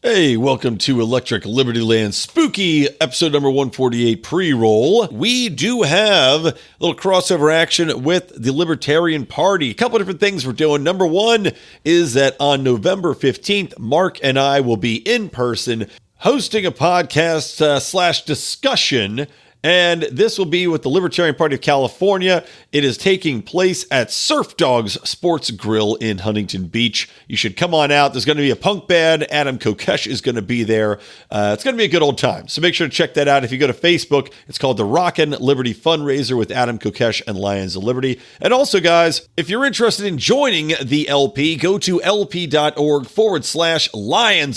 Hey, welcome to Electric Libertyland Spooky episode number 148 pre-roll. We do have a little crossover action with the Libertarian Party. A couple of different things we're doing. Number one is that on November 15th, Mark and I will be in person hosting a podcast slash discussion. And this will be with the Libertarian Party of California. It is taking place at Surf Dogs Sports Grill in Huntington Beach. You should come on out. There's going to be a punk band. Adam Kokesh is going to be there. It's going to be a good old time. So make sure to check that out. If you go to Facebook, it's called the Rockin' Liberty Fundraiser with Adam Kokesh and Lions of Liberty. And also, guys, if you're interested in joining the LP, go to lp.org/Lions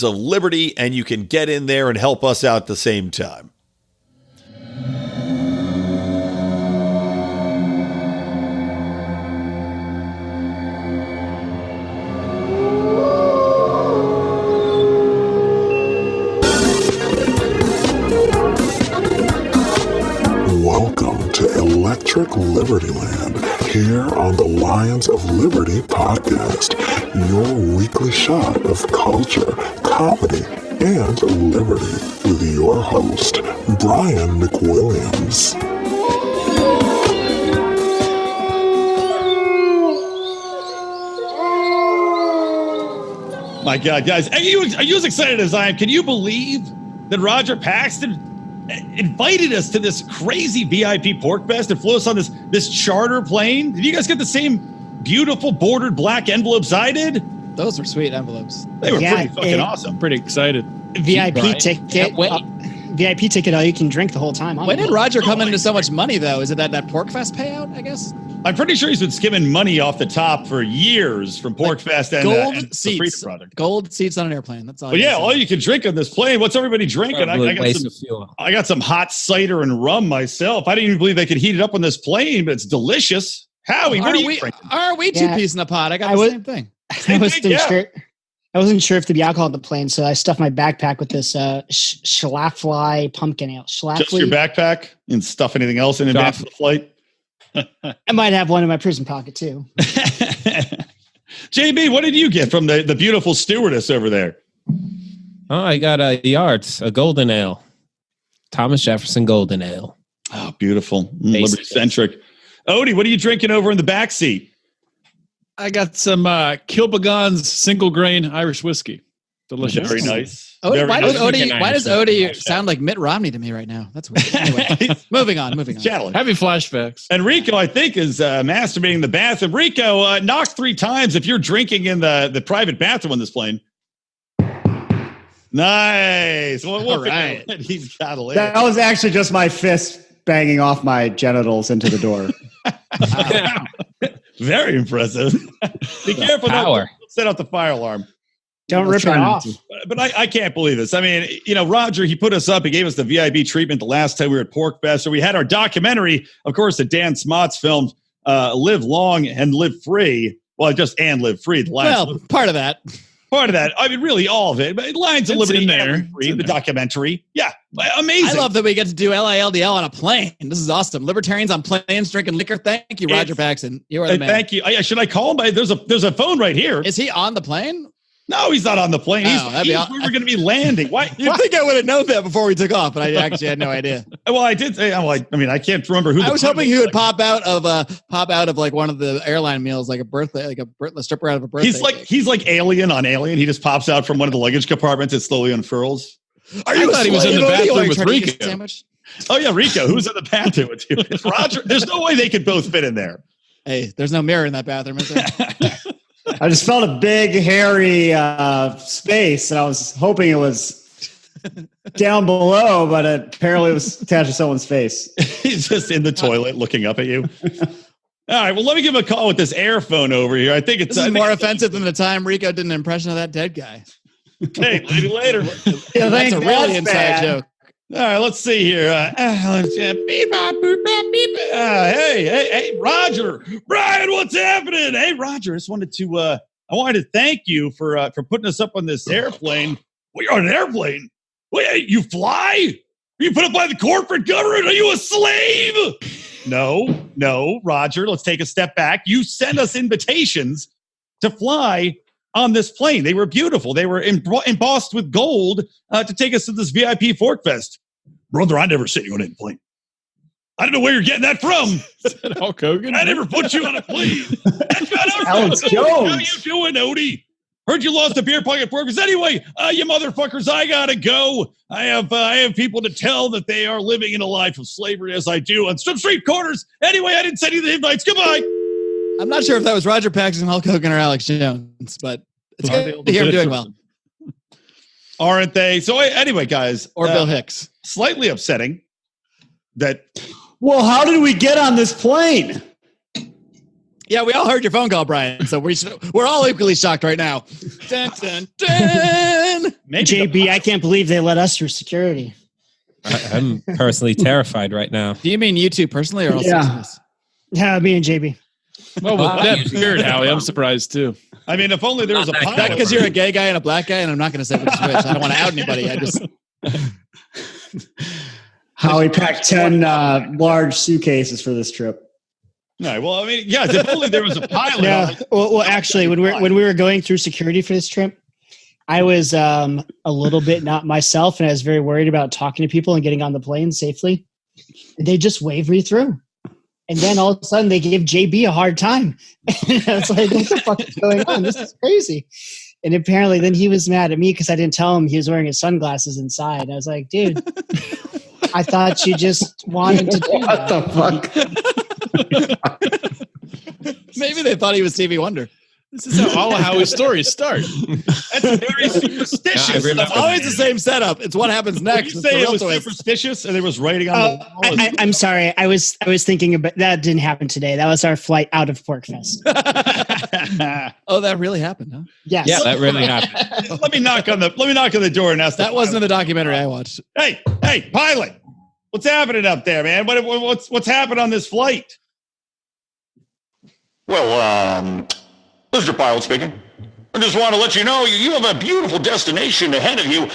of Liberty, and you can get in there and help us out at the same time. Welcome to Electric Libertyland, here on the Lions of Liberty podcast, your weekly shot of culture, comedy, and liberty with your host, Brian McWilliams. My God, guys, are you as excited as I am? Can you believe that Roger Paxton invited us to this crazy VIP pork fest and flew us on this charter plane? Did you guys get the same beautiful bordered black envelopes I did? Those were sweet envelopes. They were pretty fucking awesome. Pretty excited. VIP ticket. VIP ticket, all you can drink the whole time. When did Roger come into so much money, though? Is it that Pork Fest payout, I guess? I'm pretty sure he's been skimming money off the top for years from Pork Fest and gold and seats. the Freedom Project. Gold seats on an airplane. That's all. Well, yeah, all you can drink on this plane. What's everybody drinking? I got some hot cider and rum myself. I didn't even believe they could heat it up on this plane, but it's delicious. Howie, what are you drinking? Are we two peas in a pot? I got the same thing. I wasn't sure if there'd be alcohol on the plane, so I stuffed my backpack with this Schlafly pumpkin ale. Just your backpack and stuff anything else in advance of the flight? I might have one in my prison pocket, too. JB, what did you get from the beautiful stewardess over there? Oh, I got a golden ale. Thomas Jefferson golden ale. Oh, beautiful. Liberty-centric. Odie, what are you drinking over in the back seat? I got some Kilbegon's single grain Irish whiskey. Delicious. Very nice. Why does Odie sound like Mitt Romney to me right now? That's weird. Anyway, moving on. Challenge. Having flashbacks. And Rico, I think, is masturbating in the bathroom. Rico, knock 3 times if you're drinking in the private bathroom on this plane. Nice. Well, all right. He's got a That was actually just my fist banging off my genitals into the door. Very impressive. Be careful. Don't set out the fire alarm. Don't rip it off. But I can't believe this. I mean, Roger, he put us up. He gave us the VIP treatment the last time we were at Pork Fest. So we had our documentary, of course, that Dan Smots filmed, Live Long and Live Free. Well, just and Live Free. Part of that. Part of that. I mean, really all of it. But Lions of Liberty, the documentary. Yeah, amazing. I love that we get to do LILDL on a plane. This is awesome. Libertarians on planes drinking liquor. Thank you, Roger Paxton. You are the man. Thank you. Should I call him? There's a phone right here. Is he on the plane? No, he's not on the plane. He's where we're going to be landing. Why? You'd think I would have known that before we took off, but I actually had no idea. Well, I did say, I can't remember who. I was hoping he would pop out of like one of the airline meals, like a birthday, like a stripper out of a birthday. He's like Alien on Alien. He just pops out from one of the luggage compartments. It slowly unfurls. I thought he was in the bathroom with Rico. Oh yeah, Rico. Who's in the bathroom with you? It's Roger. There's no way they could both fit in there. Hey, there's no mirror in that bathroom, is there? I just felt a big, hairy space, and I was hoping it was down below, but apparently it was attached to someone's face. He's just in the toilet looking up at you. All right, well, let me give him a call with this air phone over here. I think it's more offensive than the time Rico did an impression of that dead guy. Okay, maybe later. Yeah, that's a really inside joke. All right, let's see here. Hey, Roger, Brian, what's happening? Hey, Roger, I wanted to thank you for putting us up on this airplane. Well, you're on an airplane. Wait, you fly? Are you put up by the corporate government? Are you a slave? No, Roger. Let's take a step back. You send us invitations to fly on this plane. They were beautiful. They were embossed with gold to take us to this VIP Fork Fest. Brother, I never said you on any plane. I don't know where you're getting that from. Hulk Hogan? I never put you on a plane. Alex Jones. How you doing, Odie? Heard you lost a beer pocket Fork. Anyway, you motherfuckers, I gotta go. I have people to tell that they are living in a life of slavery as I do on some street corners. Anyway, I didn't send you the invites. Goodbye. I'm not sure if that was Roger Paxton, Hulk Hogan, or Alex Jones, but it's good to hear him doing well. Aren't they? So anyway, guys. Or Bill Hicks. Slightly upsetting that... Well, how did we get on this plane? Yeah, we all heard your phone call, Brian. So we're all equally shocked right now. Dun, dun, dun. JB, I can't believe they let us through security. I'm personally terrified right now. Do you mean you two personally, or all six of us? Yeah, me and JB. Well, with that beard, Howie, I'm surprised too. I mean, if only there was a pilot. Because you're a gay guy and a black guy, and I'm not going to say which is which. I don't want to out anybody. I just... Howie packed 10 large suitcases for this trip. No, well, I mean, yeah, if only there was a pilot. Yeah. Well, actually, when we were going through security for this trip, I was a little bit not myself, and I was very worried about talking to people and getting on the plane safely. They just waved me through. And then all of a sudden, they gave JB a hard time. And I was like, what the fuck is going on? This is crazy. And apparently then he was mad at me because I didn't tell him he was wearing his sunglasses inside. I was like, dude, I thought you just wanted to do What that. the fuck? Maybe they thought he was Stevie Wonder. This is how all of Howie's stories start. That's very superstitious. It's always the same setup. It's what happens next. You say it was superstitious and there was writing on the wall. I'm sorry. I was thinking about that. Didn't happen today. That was our flight out of Pork Fest. Oh, that really happened, huh? Yes. Yeah, that really happened. Let me knock on the door and ask. That wasn't in the documentary I watched. Hey, pilot! What's happening up there, man? What's happened on this flight? Well, this is your pilot speaking. I just want to let you know you have a beautiful destination ahead of you.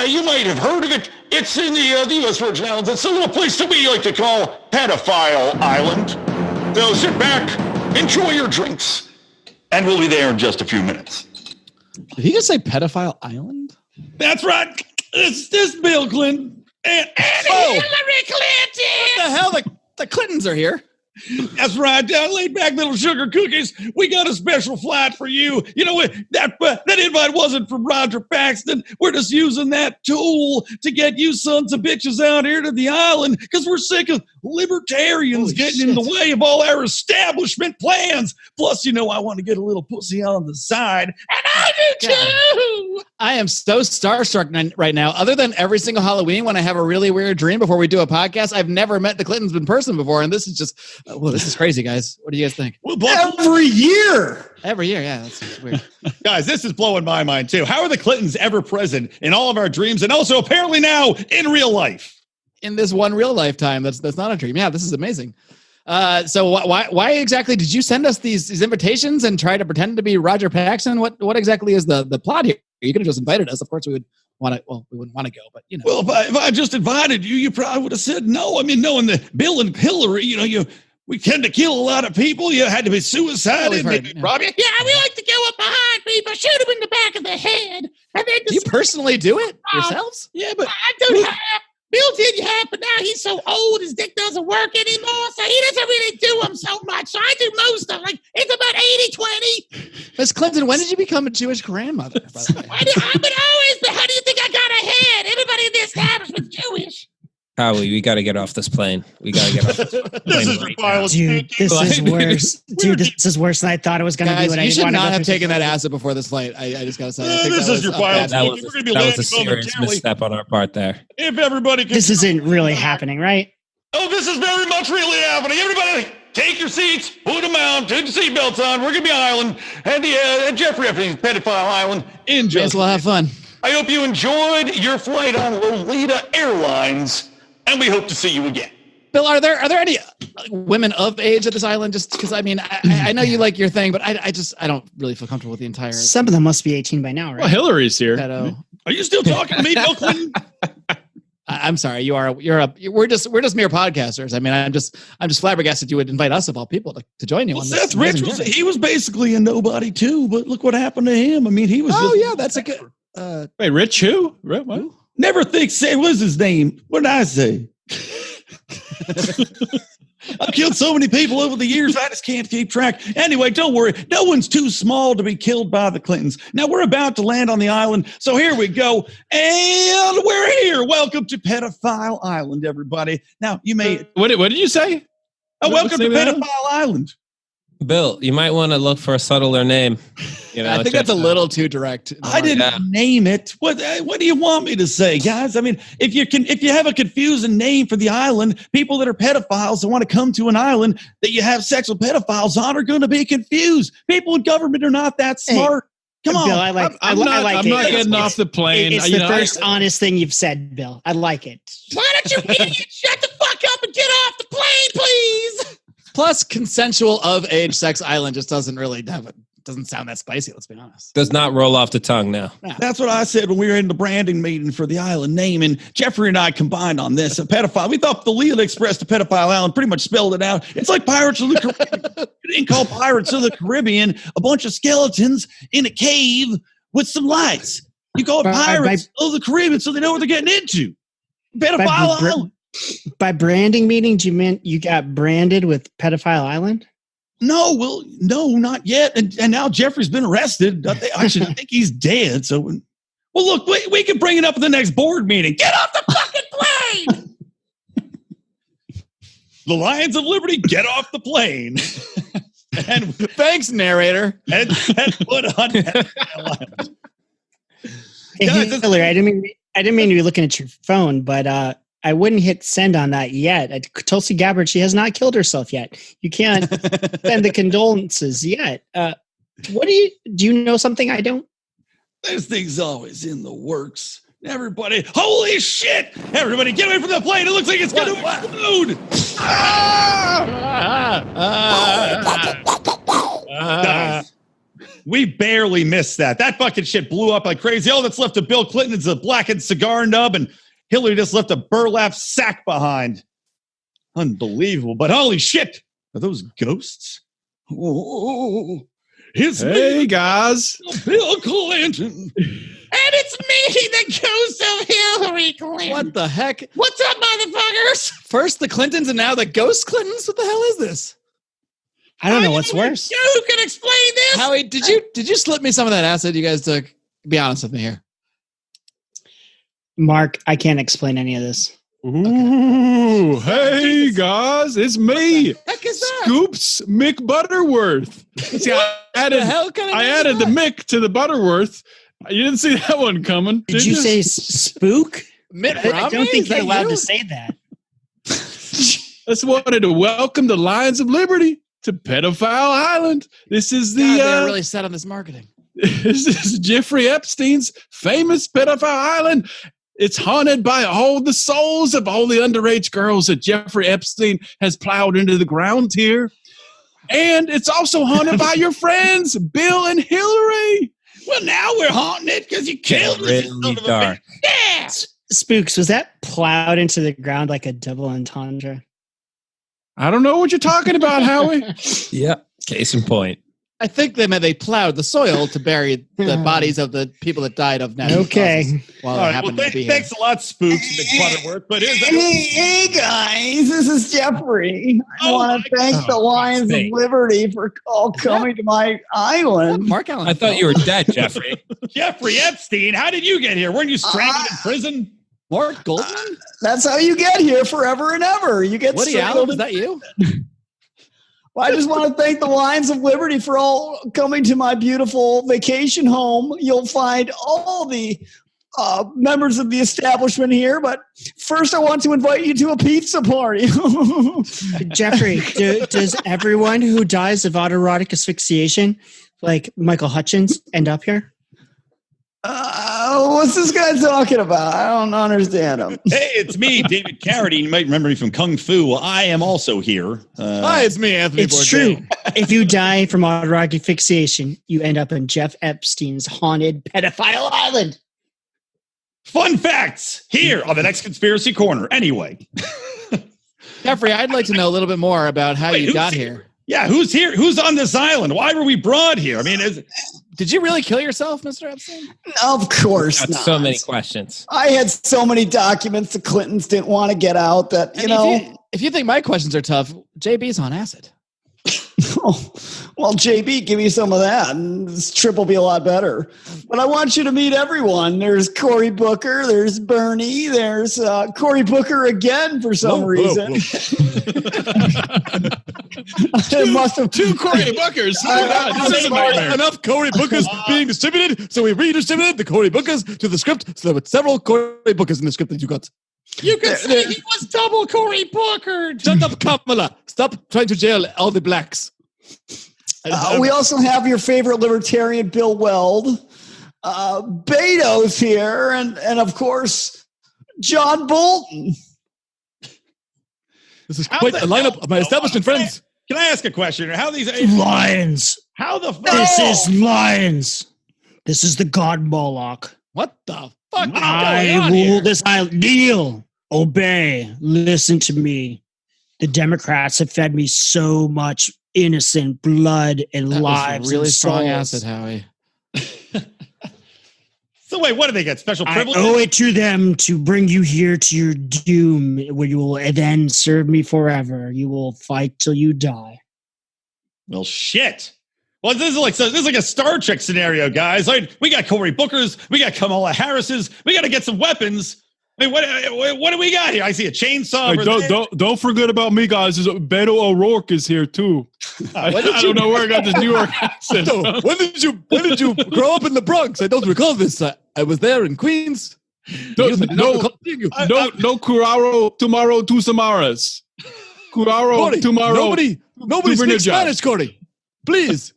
You might have heard of it. It's in the U.S. Virgin Islands. It's a little place that we like to call Pedophile Island. So sit back, enjoy your drinks, and we'll be there in just a few minutes. Did he just say Pedophile Island? That's right. It's this Bill Clinton and Hillary Clinton. What the hell? The Clintons are here. That's right. Laid back little sugar cookies. We got a special flight for you. You know what? That invite wasn't from Roger Paxton. We're just using that tool to get you sons of bitches out here to the island because we're sick of libertarians getting in the way of all our establishment plans. Plus, I want to get a little pussy on the side. And I do too. I am so starstruck right now. Other than every single Halloween when I have a really weird dream before we do a podcast, I've never met the Clintons in person before. And this is just... Well, this is crazy, guys. What do you guys think? Every year, yeah, that's weird. Guys, this is blowing my mind too. How are the Clintons ever present in all of our dreams and also apparently now in real life? In this one real lifetime, that's not a dream. Yeah, this is amazing. So why exactly did you send us these invitations and try to pretend to be Roger Paxton? What exactly is the plot here? You could have just invited us. Of course, we would want to. Well, we wouldn't want to go, but Well, if I just invited you, you probably would have said no. I mean, knowing that Bill and Hillary, we tend to kill a lot of people. You had to be suicided. Yeah, we like to go up behind people, shoot them in the back of the head. And then you personally do it yourselves? Yeah, but I don't have. Bill did half, but now he's so old, his dick doesn't work anymore, so he doesn't really do them so much. So I do most of them. It's about 80-20. Miss Clinton, when did you become a Jewish grandmother, by the way? I've been always, but how do you think I got ahead? Everybody in the establishment's Jewish. Howie, we got to get off this plane. We got to get off this plane. This is your pilot. Dude, this is worse. Dude, this is worse than I thought it was going to be. Guys, you should not have taken that acid before this flight. I just got to say. I think This is your pilot. That was a serious misstep on our part there. If everybody could... This isn't really happening, right? Oh, this is very much really happening. Everybody, take your seats, put them out, put your seatbelts on. We're going to be Island and Jeffrey Epstein's Pedophile Island. May as well have fun. I hope you enjoyed your flight on Lolita Airlines. And we hope to see you again. Bill, are there any women of age at this island? Just because I know you like your thing, but I don't really feel comfortable with the entire. Some of them must be 18 by now, right? Well, Hillary's here. Pedo. Are you still talking to me, Bill Clinton? I'm sorry. We're just mere podcasters. I mean, I'm just flabbergasted you would invite us of all people to join you Well, on this. Seth Rich he was basically a nobody too, but look what happened to him. I mean, he was. Oh yeah, that's a good. Wait, Rich who? What? Never think. Say what's his name? What did I say? I've killed so many people over the years, I just can't keep track. Anyway, don't worry. No one's too small to be killed by the Clintons. Now, we're about to land on the island, so here we go. And we're here. Welcome to Pedophile Island, everybody. Now, you may... What did you say? Welcome to Pedophile Island. Bill, you might want to look for a subtler name. I think that's a little too direct. I didn't name it. What do you want me to say, guys? I mean, if you have a confusing name for the island, people that are pedophiles that want to come to an island that you have sex with pedophiles on are going to be confused. People in government are not that smart. Come on. Bill, I'm not getting off the plane. It's the first honest thing you've said, Bill. I like it. Why don't you idiots shut the fuck up and get off the plane, please? Plus, consensual of age sex island just doesn't sound that spicy. Let's be honest. Does not roll off the tongue now. That's what I said when we were in the branding meeting for the island name, and Jeffrey and I combined on this. A pedophile. We thought the LILDL Express to Pedophile Island pretty much spelled it out. It's like Pirates of the Caribbean. You didn't call Pirates of the Caribbean a bunch of skeletons in a cave with some lights. You call it Pirates of the Caribbean so they know what they're getting into. Pedophile Island. By branding meetings, you meant you got branded with Pedophile Island? No, not yet. And now Jeffrey's been arrested. Actually, I think he's dead. So, well, look, we can bring it up at the next board meeting. Get off the fucking plane! The Lions of Liberty, get off the plane. And thanks, narrator. And put on that. Hey, Hillary, I didn't mean to be looking at your phone, but I wouldn't hit send on that yet. Tulsi Gabbard, she has not killed herself yet. You can't send the condolences yet. What do you know something I don't? This thing's always in the works. Everybody, holy shit! Everybody, get away from the plane. It looks like it's going to explode. Guys, we barely missed that. That fucking shit blew up like crazy. All that's left of Bill Clinton is a blackened cigar nub, and Hillary just left a burlap sack behind. Unbelievable. But holy shit, are those ghosts? Oh, it's me, guys. Bill Clinton. And it's me, the ghost of Hillary Clinton. What the heck? What's up, motherfuckers? First the Clintons and now the ghost Clintons? What the hell is this? I don't know what's worse. You can explain this. Howie, did you slip me some of that acid you guys took? Be honest with me here. Mark, I can't explain any of this. Ooh, hey guys, it's me. Heck is that? Scoops Mick Butterworth. See, I added the Mick to the Butterworth. You didn't see that one coming. Did you say spook? I don't think you're allowed to say that. Just wanted to welcome the Lions of Liberty to Pedophile Island. This is they're really set on this marketing. This is Jeffrey Epstein's famous Pedophile Island. It's haunted by all the souls of all the underage girls that Jeffrey Epstein has plowed into the ground here. And it's also haunted by your friends, Bill and Hillary. Well, now we're haunting it because you killed really dark. Yeah. Spooks, was that plowed into the ground like a double entendre? I don't know what you're talking about, Howie. Yep. Case in point. I think they plowed the soil to bury the bodies of the people that died of natural causes while all they right, happened to be here. Thanks a lot, Spooks, Mick Butterworth. But Hey guys, this is Jeffrey. I want to thank the Lions of Liberty for all coming to my island. Mark Allen. I thought you were dead, Jeffrey. Jeffrey Epstein, how did you get here? Weren't you strangled in prison? Mark Goldman? That's how you get here forever and ever. You get Woody strangled. Allen, is that you? Well, I just want to thank the Lions of Liberty for all coming to my beautiful vacation home. You'll find all the members of the establishment here, but first I want to invite you to a pizza party. Jeffrey, does everyone who dies of autoerotic asphyxiation, like Michael Hutchins, end up here? What's this guy talking about? I don't understand him. Hey, it's me, David Carradine. You might remember me from Kung Fu. I am also here. Hi, it's me, Anthony It's Bourdain. true. If you die from autoerotic asphyxiation, you end up in Jeff Epstein's haunted pedophile island. Fun facts here on the next Conspiracy Corner. Anyway. Jeffrey, I'd like to know a little bit more about how you got here. Yeah, who's here? Who's on this island? Why were we brought here? I mean, did you really kill yourself, Mr. Epstein? Of course not. So many questions. I had so many documents the Clintons didn't want to get out that, If you think my questions are tough, JB's on acid. Well, JB, give me some of that, and this trip will be a lot better. But I want you to meet everyone. There's Cory Booker. There's Bernie. There's Cory Booker again for some reason. It must have two Cory Bookers. Enough Cory Bookers being distributed, so we redistributed the Cory Bookers to the script. So there were several Cory Bookers in the script that you got. You could say he was double Cory Booker. Shut up, Kamala. Stop trying to jail all the blacks. We also have your favorite libertarian, Bill Weld. Beto's here, and of course, John Bolton. This is quite a lineup of my establishment friends. Can I ask a question? How these Lions? How the fuck? This is lions. This is the god Moloch. What the fuck? I rule this island. Kneel, obey, listen to me. The Democrats have fed me so much innocent blood and lives. Was really and strong souls. acid, Howie. So wait, what do they get? Special I privileges? owe it to them to bring you here to your doom, where you will then serve me forever. You will fight till you die. Well, shit. Well, this is like a Star Trek scenario, guys. Like, we got Cory Booker's, we got Kamala Harris's, we got to get some weapons. I mean, what do we got here? I see a chainsaw. Hey, don't forget about me, guys. Beto O'Rourke is here too. I don't know where I got this New York accent. When did you grow up in the Bronx? I don't recall this. I was there in Queens. No Curaro tomorrow, two Samaras. Curaro Corey, tomorrow. Nobody speaks Spanish, Corey. Please.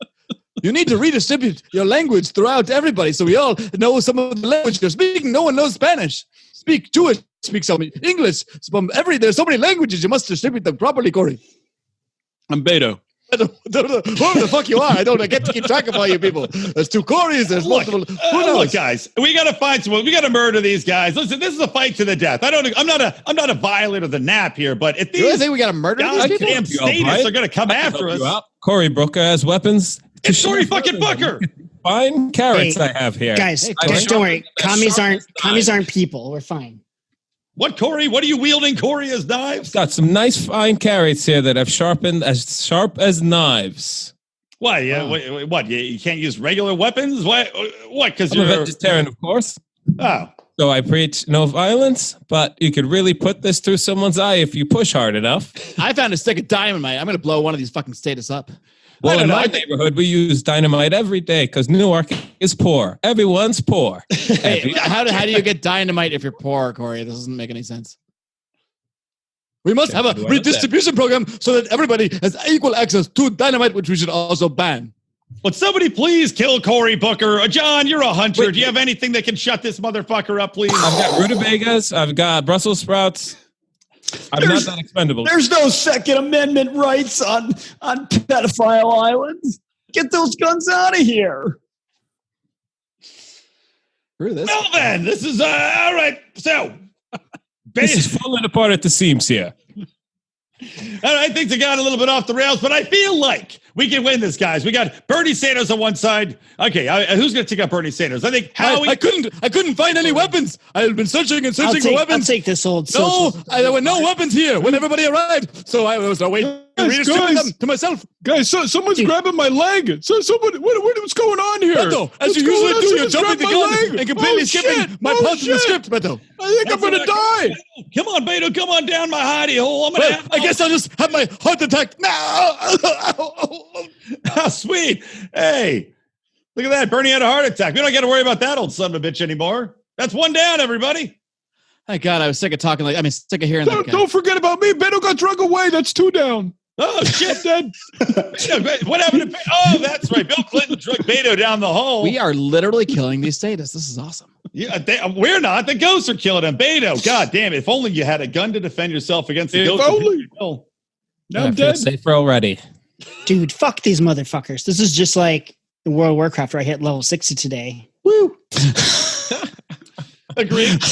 You need to redistribute your language throughout everybody so we all know some of the language you're speaking. No one knows Spanish. Speak Jewish, speak some English. There's so many languages. You must distribute them properly, Corey. I'm Beto. Whoever the fuck you are, I get to keep track of all you people. There's two Corys. There's multiple. Who knows? Look, guys, we got to find someone. We got to murder these guys. Listen, this is a fight to the death. I'm not a violator of the nap here, but if these think we got to murder these people? damn statists are going to come after us, Cory Booker has weapons. It's Cory fucking Booker. Fine carrots I have here. Guys, don't worry. Commies aren't people. We're fine. What, Cory? What are you wielding, Cory, as knives? Got some nice fine carrots here that I've sharpened as sharp as knives. Why? Yeah. What? You can't use regular weapons? What? Because I'm a vegetarian, of course. Oh. So I preach no violence, but you could really put this through someone's eye if you push hard enough. I found a stick of dynamite. I'm going to blow one of these fucking statists up. Well, in my neighborhood, we use dynamite every day because Newark is poor. Everyone's poor. Hey, how do you get dynamite if you're poor, Cory? This doesn't make any sense. We must have a redistribution program so that everybody has equal access to dynamite, which we should also ban. Would somebody please kill Cory Booker? John, you're a hunter. Do you have anything that can shut this motherfucker up, please? I've got rutabagas. I've got Brussels sprouts. I'm not that expendable. There's no Second Amendment rights on pedophile islands. Get those guns out of here. Well, then, this is all right. So, this is falling apart at the seams here. All right, things have gone a little bit off the rails, but I feel like we can win this, guys. We got Bernie Sanders on one side. Okay, who's going to take out Bernie Sanders? I think Howie. I couldn't find any weapons. I've been searching for weapons. I'll take this old. There were no weapons here when everybody arrived, so I was waiting to redistribute them to myself. Guys, someone's grabbing my leg. What's going on here? Beto, as you usually do, you're jumping the gun and completely skipping my part in the script, Beto. I think I'm going to die. Come on, Beto. Come on down my hidey hole. I guess I'll just have my heart attack now. Oh, sweet. Hey, look at that. Bernie had a heart attack. We don't got to worry about that old son of a bitch anymore. That's one down, everybody. Thank God, I was sick of talking sick of hearing that. Don't forget about me. Beto got drug away. That's 2 down. Oh, shit. What happened to Oh, that's right. Bill Clinton drug Beto down the hole. We are literally killing these statists. This is awesome. Yeah, we're not. The ghosts are killing him. Beto, God damn it. If only you had a gun to defend yourself against the ghosts. Now I'm dead. Safer already. Dude, fuck these motherfuckers. This is just like the World of Warcraft where I hit level 60 today. Woo! Agreed.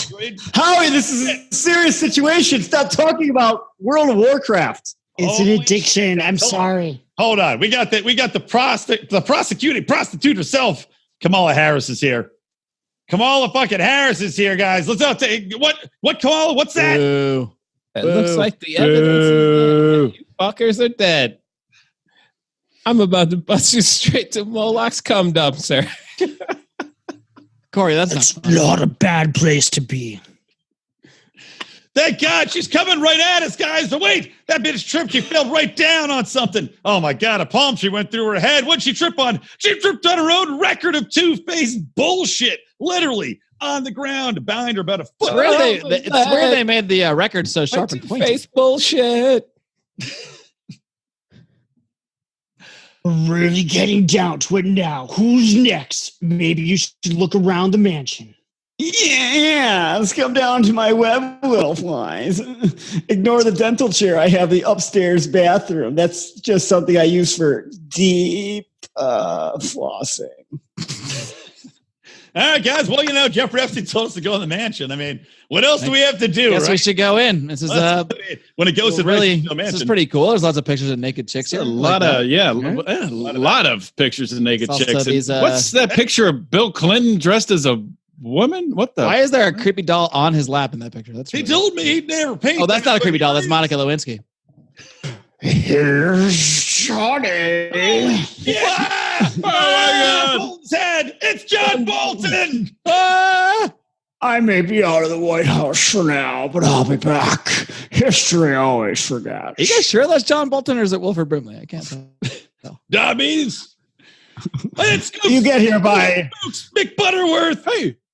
Howie, this is a serious situation. Stop talking about World of Warcraft. It's an addiction. I'm sorry. Hold on. We got the prosecuting prostitute herself. Kamala Harris is here. Kamala fucking Harris is here, guys. Let's out. What Kamala? What's that? Boo. It looks like the evidence is you fuckers are dead. I'm about to bust you straight to Moloch's cum dump, sir. Corey, that's not a bad place to be. Thank God she's coming right at us, guys. But wait, that bitch tripped. She fell right down on something. Oh my God, a palm tree went through her head. What'd she trip on? She tripped on her own record of two-faced bullshit. Literally on the ground behind her about a foot. It's where they made the record so sharp and pointy. Face bullshit. We're really getting down to it now. Who's next? Maybe you should look around the mansion. Yeah, let's come down to my web, little flies. Ignore the dental chair. I have the upstairs bathroom. That's just something I use for deep flossing. All right, guys. Well, Jeffrey Epstein told us to go in the mansion. I mean, what else do we have to do? Guess we should go in. This is when it goes to really. the mansion. This is pretty cool. There's lots of pictures of naked chicks here. A lot of pictures of naked chicks. What's that picture of Bill Clinton dressed as a woman? What the? Why is there a creepy doll on his lap in that picture? That's he told me he'd never paint. Oh, that's not a creepy doll. That's Monica Lewinsky. Here's Johnny. Yeah! Oh my God! Bolton's head. It's John Bolton. I may be out of the White House for now, but I'll be back. History always forgets. Are you guys sure that's John Bolton or is it Wilford Brimley? I can't tell. Dummies. You get here by Scoops McButterworth.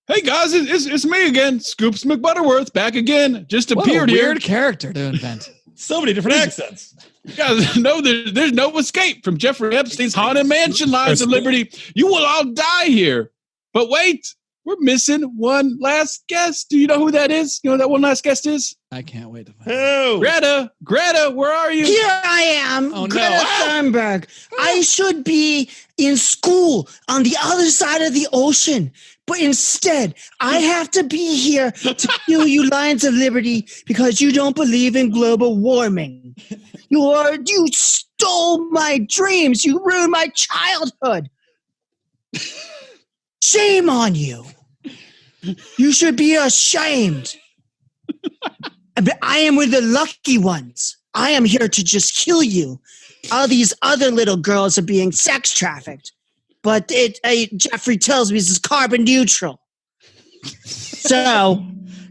Hey guys, it's me again, Scoops McButterworth, back again. Just appeared here. Weird character to invent. So many different accents. You guys know there's no escape from Jeffrey Epstein's haunted mansion lines of liberty. You will all die here. But wait, we're missing one last guest. Do you know who that is? You know who that one last guest is? I can't wait to find out. Greta, where are you? Here I am, Greta Thunberg. I should be in school on the other side of the ocean. But instead, I have to be here to kill you Lions of Liberty because you don't believe in global warming. You stole my dreams. You ruined my childhood. Shame on you. You should be ashamed. But I am with the lucky ones. I am here to just kill you. All these other little girls are being sex trafficked. But Jeffrey tells me this is carbon neutral. So,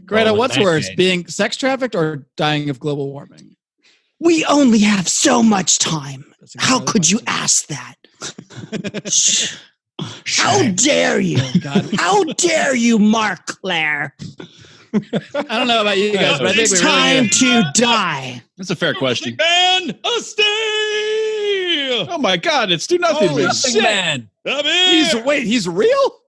Greta, what's worse, being sex trafficked or dying of global warming? We only have so much time. How could you ask that? How dare you? How dare you, Mark Claire? I don't know about you guys, but I think it's time to die. That's a fair question. Man, a stay! Oh my God, it's Do Nothing Holy Man. shit. Man. He's real?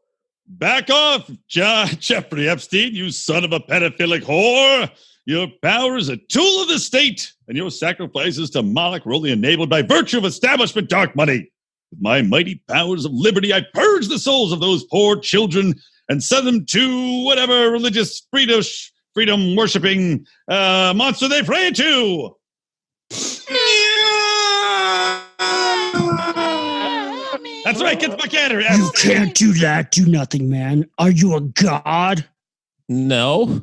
Back off, Jeffrey Epstein, you son of a pedophilic whore. Your power is a tool of the state, and your sacrifices to Moloch were only enabled by virtue of establishment dark money. With my mighty powers of liberty, I purge the souls of those poor children and send them to whatever religious freedom-worshipping monster they pray to. That's right, get the fuck out of here. You can't do that, Do Nothing Man. Are you a god? No.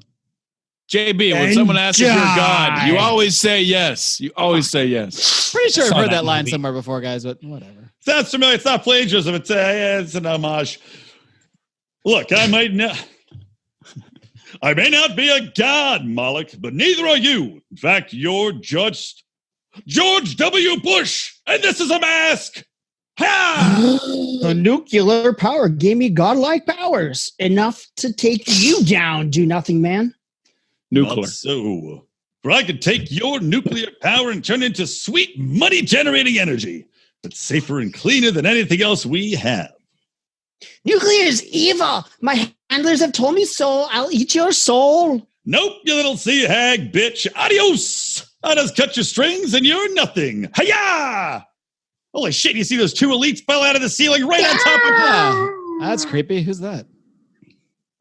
JB, when someone asks if you're a god, you always say yes. You always say yes. Pretty sure I've heard that line somewhere before, guys, but whatever. Sounds familiar. It's not plagiarism. It's an homage. Look, I may not be a god, Moloch, but neither are you. In fact, you're just George W. Bush, and this is a mask. Ha! The nuclear power gave me godlike powers, enough to take you down, Do Nothing Man. Nuclear. Not so. For I could take your nuclear power and turn it into sweet money-generating energy. That's safer and cleaner than anything else we have. Nuclear is evil. My handlers have told me so. I'll eat your soul. Nope, you little sea hag bitch. Adios. I just cut your strings and you're nothing. Hiya! Holy shit, you see those two elites fell out of the ceiling right on top of That's creepy. Who's that?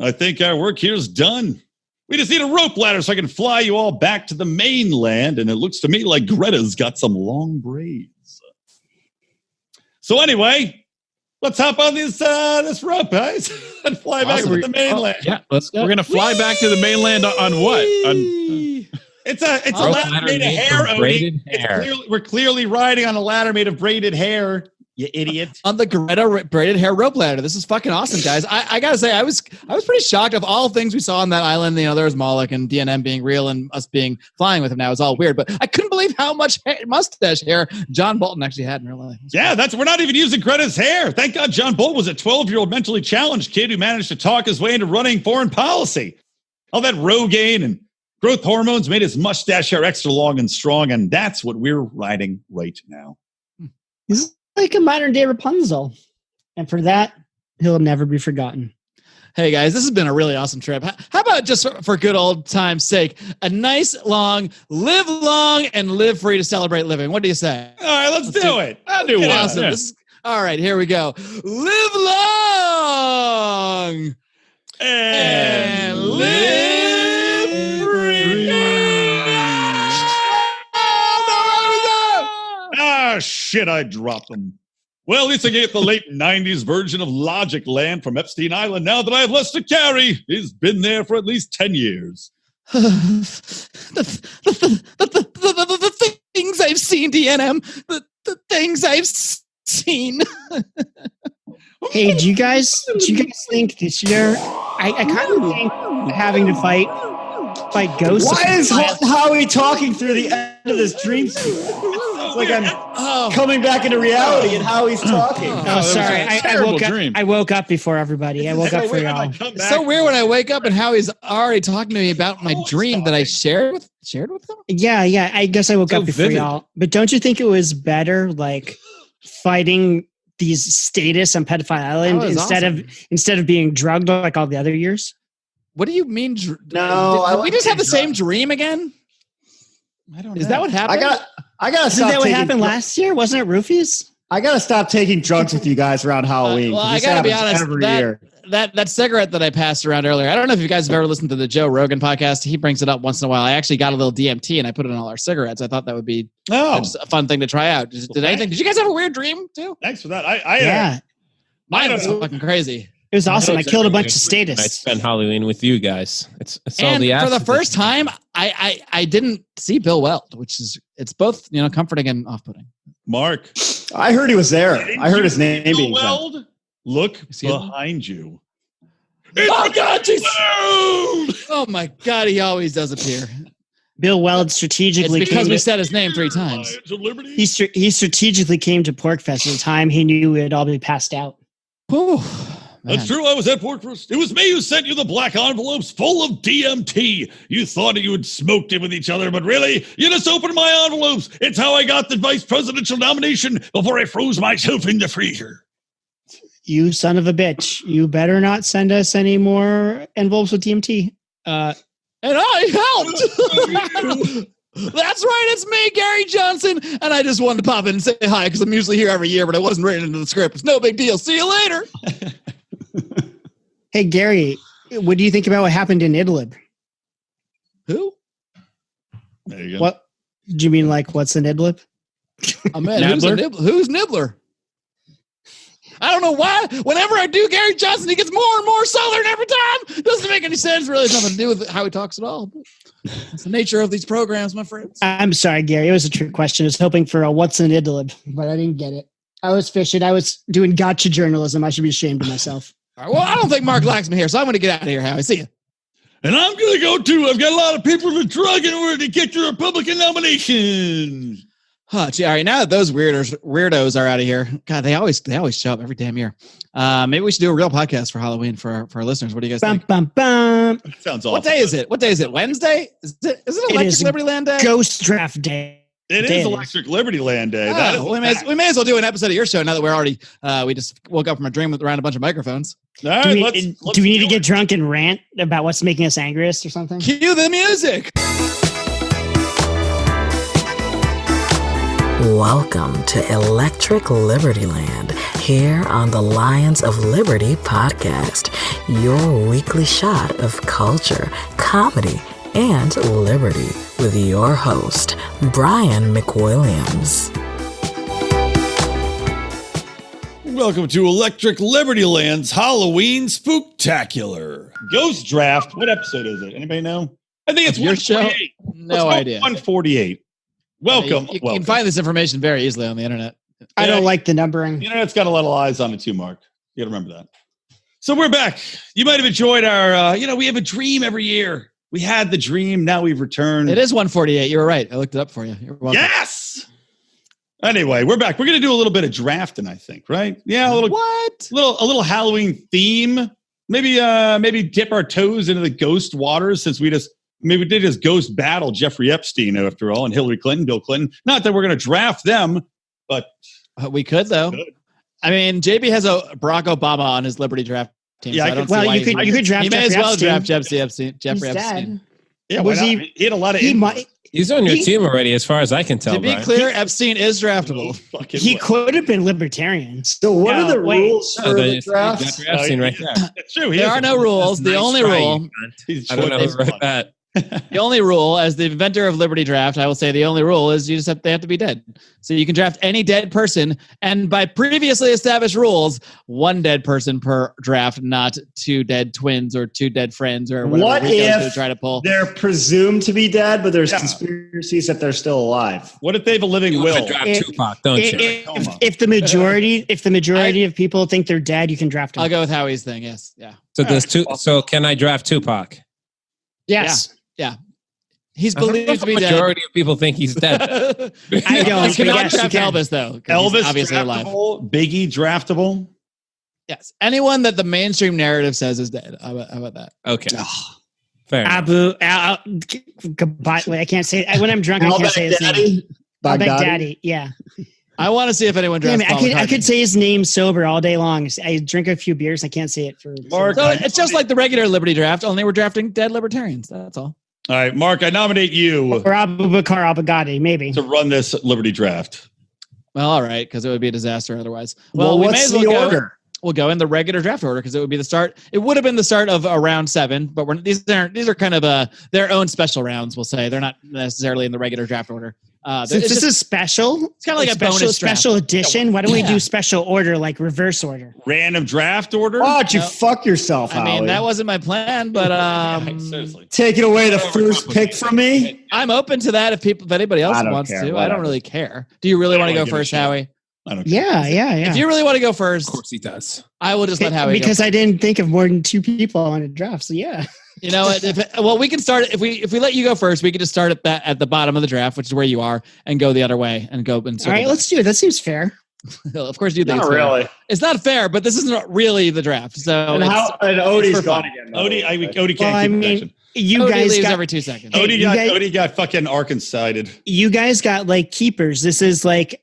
I think our work here is done. We just need a rope ladder so I can fly you all back to the mainland, and it looks to me like Greta's got some long braids. So anyway, let's hop on this rope, guys, and fly back to the mainland. Yeah, let's go. We're going to fly back to the mainland on what? It's a ladder made of hair, Odie. We're clearly riding on a ladder made of braided hair. You idiot. On the Greta braided hair rope ladder. This is fucking awesome, guys. I gotta say, I was pretty shocked of all things we saw on that island. You know, there was Moloch and DNM being real and us being flying with him now. It's all weird, but I couldn't believe how much mustache hair John Bolton actually had in real life. Yeah, we're not even using Greta's hair. Thank God John Bolton was a 12-year-old mentally challenged kid who managed to talk his way into running foreign policy. All that Rogaine and growth hormones made his mustache hair extra long and strong, and that's what we're riding right now. He's like a modern day Rapunzel. And for that, he'll never be forgotten. Hey guys, this has been a really awesome trip. How about just for good old time's sake, a nice long, live long and live free to celebrate living. What do you say? All right, let's do it. I'll do one. Awesome. Yeah. All right, here we go. Live long and live free. Ah, shit, I dropped them. Well, at least I get the late 90s version of Logic Land from Epstein Island now that I have less to carry. He's been there for at least 10 years. The things I've seen, DNM. The things I've seen. Hey, do you guys think this year? I kind of think having to fight ghosts. Why is Howie talking through the end of this dream sequence? It's like I'm coming back into reality and Howie's talking. Oh, sorry. I woke up before everybody. I woke up for y'all. It's so weird when I wake up and Howie's already talking to me about my dream that I shared with him. Yeah. I guess I woke up before y'all. But don't you think it was better, like fighting these status on Pedophile Island instead of being drugged like all the other years? What do you mean? No, did we just have the same dream again? I don't know. Is that what happened? I gotta Isn't stop. that what happened last year? Wasn't it roofies? I gotta stop taking drugs with you guys around Halloween. Well, I gotta be honest. Every year. That cigarette that I passed around earlier. I don't know if you guys have ever listened to the Joe Rogan podcast. He brings it up once in a while. I actually got a little DMT and I put it in all our cigarettes. I thought that would be just a fun thing to try out. Did you guys have a weird dream too? Thanks for that. Mine was fucking crazy. It was awesome. I killed a bunch of status. I spent Halloween with you guys. It's all and the for the first time, I didn't see Bill Weld, which is it's both comforting and off-putting. Mark, I heard he was there. I heard his name Bill being Weld. Look behind you. Oh God, Jesus! Oh my God, he always does appear. Bill Weld strategically. It's because we said his name 3 times. He strategically came to Porkfest at the time he knew we'd all be passed out. Whew. That's true. I was at Porkfest. It was me who sent you the black envelopes full of DMT. You thought you had smoked it with each other, but really, you just opened my envelopes. It's how I got the vice presidential nomination before I froze myself in the freezer. You son of a bitch. You better not send us any more envelopes with DMT. And I helped. That's right. It's me, Gary Johnson. And I just wanted to pop in and say hi because I'm usually here every year, but I wasn't written into the script. It's no big deal. See you later. Hey, Gary, what do you think about what happened in Idlib? Who? There you go. What? Do you mean like what's in Idlib? Oh, man, who's Nibbler? I don't know why. Whenever I do Gary Johnson, he gets more and more southern every time. Doesn't make any sense. Really, has nothing to do with how he talks at all. It's the nature of these programs, my friends. I'm sorry, Gary. It was a trick question. I was hoping for a what's in Idlib, but I didn't get it. I was fishing. I was doing gotcha journalism. I should be ashamed of myself. All right, well, I don't think Mark likes me here, so I'm going to get out of here, Howie. See you. And I'm going to go too. I've got a lot of people to drug in order to get your Republican nominations. Huh, gee, all right, now that those weirdos are out of here, God, they always show up every damn year. Maybe we should do a real podcast for Halloween for our listeners. What do you guys think? That sounds awesome. What day is it? Wednesday? Is it Electric Libertyland Day? Ghost Draft Day. It is Electric Libertyland Day. We may as well do an episode of your show now that we're already, we just woke up from a dream around a bunch of microphones. All right, do we need to get drunk and rant about what's making us angriest or something? Cue the music. Welcome to Electric Libertyland, here on the Lions of Liberty podcast, your weekly shot of culture, comedy, and liberty with your host, Brian McWilliams. Welcome to Electric Libertyland's Halloween Spooktacular. Ghost Draft. What episode is it? Anybody know? I think it's Your show? 148. No idea. 148. Welcome. You can find this information very easily on the internet. I don't like the numbering. The internet's got a lot of eyes on it too, Mark. You got to remember that. So we're back. You might have enjoyed our, we have a dream every year. We had the dream. Now we've returned. It is 148. You were right. I looked it up for you. You're welcome. Yes. Anyway, we're back. We're going to do a little bit of drafting, I think, right? Yeah, a little Halloween theme. Maybe dip our toes into the ghost waters since we did just ghost battle Jeffrey Epstein after all, and Hillary Clinton, Bill Clinton. Not that we're going to draft them, but we could though. I mean, JB has a Barack Obama on his Liberty draft team. Yeah, so you could draft. He may as well draft Jeffrey Epstein. Yeah, he had a lot of. He's on your team already, as far as I can tell. To be clear, Epstein is draftable. He could have been libertarian. So what are the rules for the draft? Jeffrey Epstein right there. That's true. There are no rules. The only rule. I don't know who wrote that. The only rule, as the inventor of Liberty Draft, I will say the only rule is they have to be dead. So you can draft any dead person, and by previously established rules, one dead person per draft, not two dead twins or two dead friends or whatever. What if try to pull. They're presumed to be dead, but there's conspiracies that they're still alive? What if they have a living will? Draft Tupac, don't you? If the majority of people think they're dead, you can draft them. I'll go with Howie's thing. Yes, yeah. So can I draft Tupac? Yes. Yeah. He's believed to be dead. Majority of people think he's dead. I don't. You cannot draft Elvis, though. Elvis obviously draftable. Alive. Biggie draftable. Yes. Anyone that the mainstream narrative says is dead. How about that? Okay. Fair. Wait, I can't say it. When I'm drunk, I can't say his name. Daddy. Yeah. I want to see if anyone drafts I could say his name sober all day long. I drink a few beers. I can't say it for Mark. So it's just like the regular Liberty draft, only we're drafting dead libertarians. That's all. All right, Mark, I nominate you. Or Abu Bakar al-Baghdadi, maybe. To run this Liberty draft. Well, all right, because it would be a disaster otherwise. Well, we what's may as well the order? We'll go in the regular draft order because it would be the start. It would have been the start of round 7, but these are kind of their own special rounds. We'll say they're not necessarily in the regular draft order. Since this is special, it's kind of like a bonus special edition. Why don't we do special order, like reverse order? Random draft order? Why don't you fuck yourself, Howie? I mean, that wasn't my plan, but taking away the first pick from me. I'm open to that if anybody else wants to. Whatever. I don't really care. Do you really want to go first, Howie? I don't care. Yeah. If you really want to go first, of course he does. I will just let Howie because go. I didn't think of more than 2 people on a draft. So yeah. You know what? We can start if we let you go first. We can just start at the bottom of the draft, which is where you are, and go the other way and go. And all right, let's do it. That seems fair. Of course, you think Not it's fair. really. It's not fair, but this isn't really the draft. So And Odie's gone again. Odie can't keep possession. You Odie guys leaves got every 2 seconds. Odie got fucking Arkansas-sided. You guys got like keepers. This is like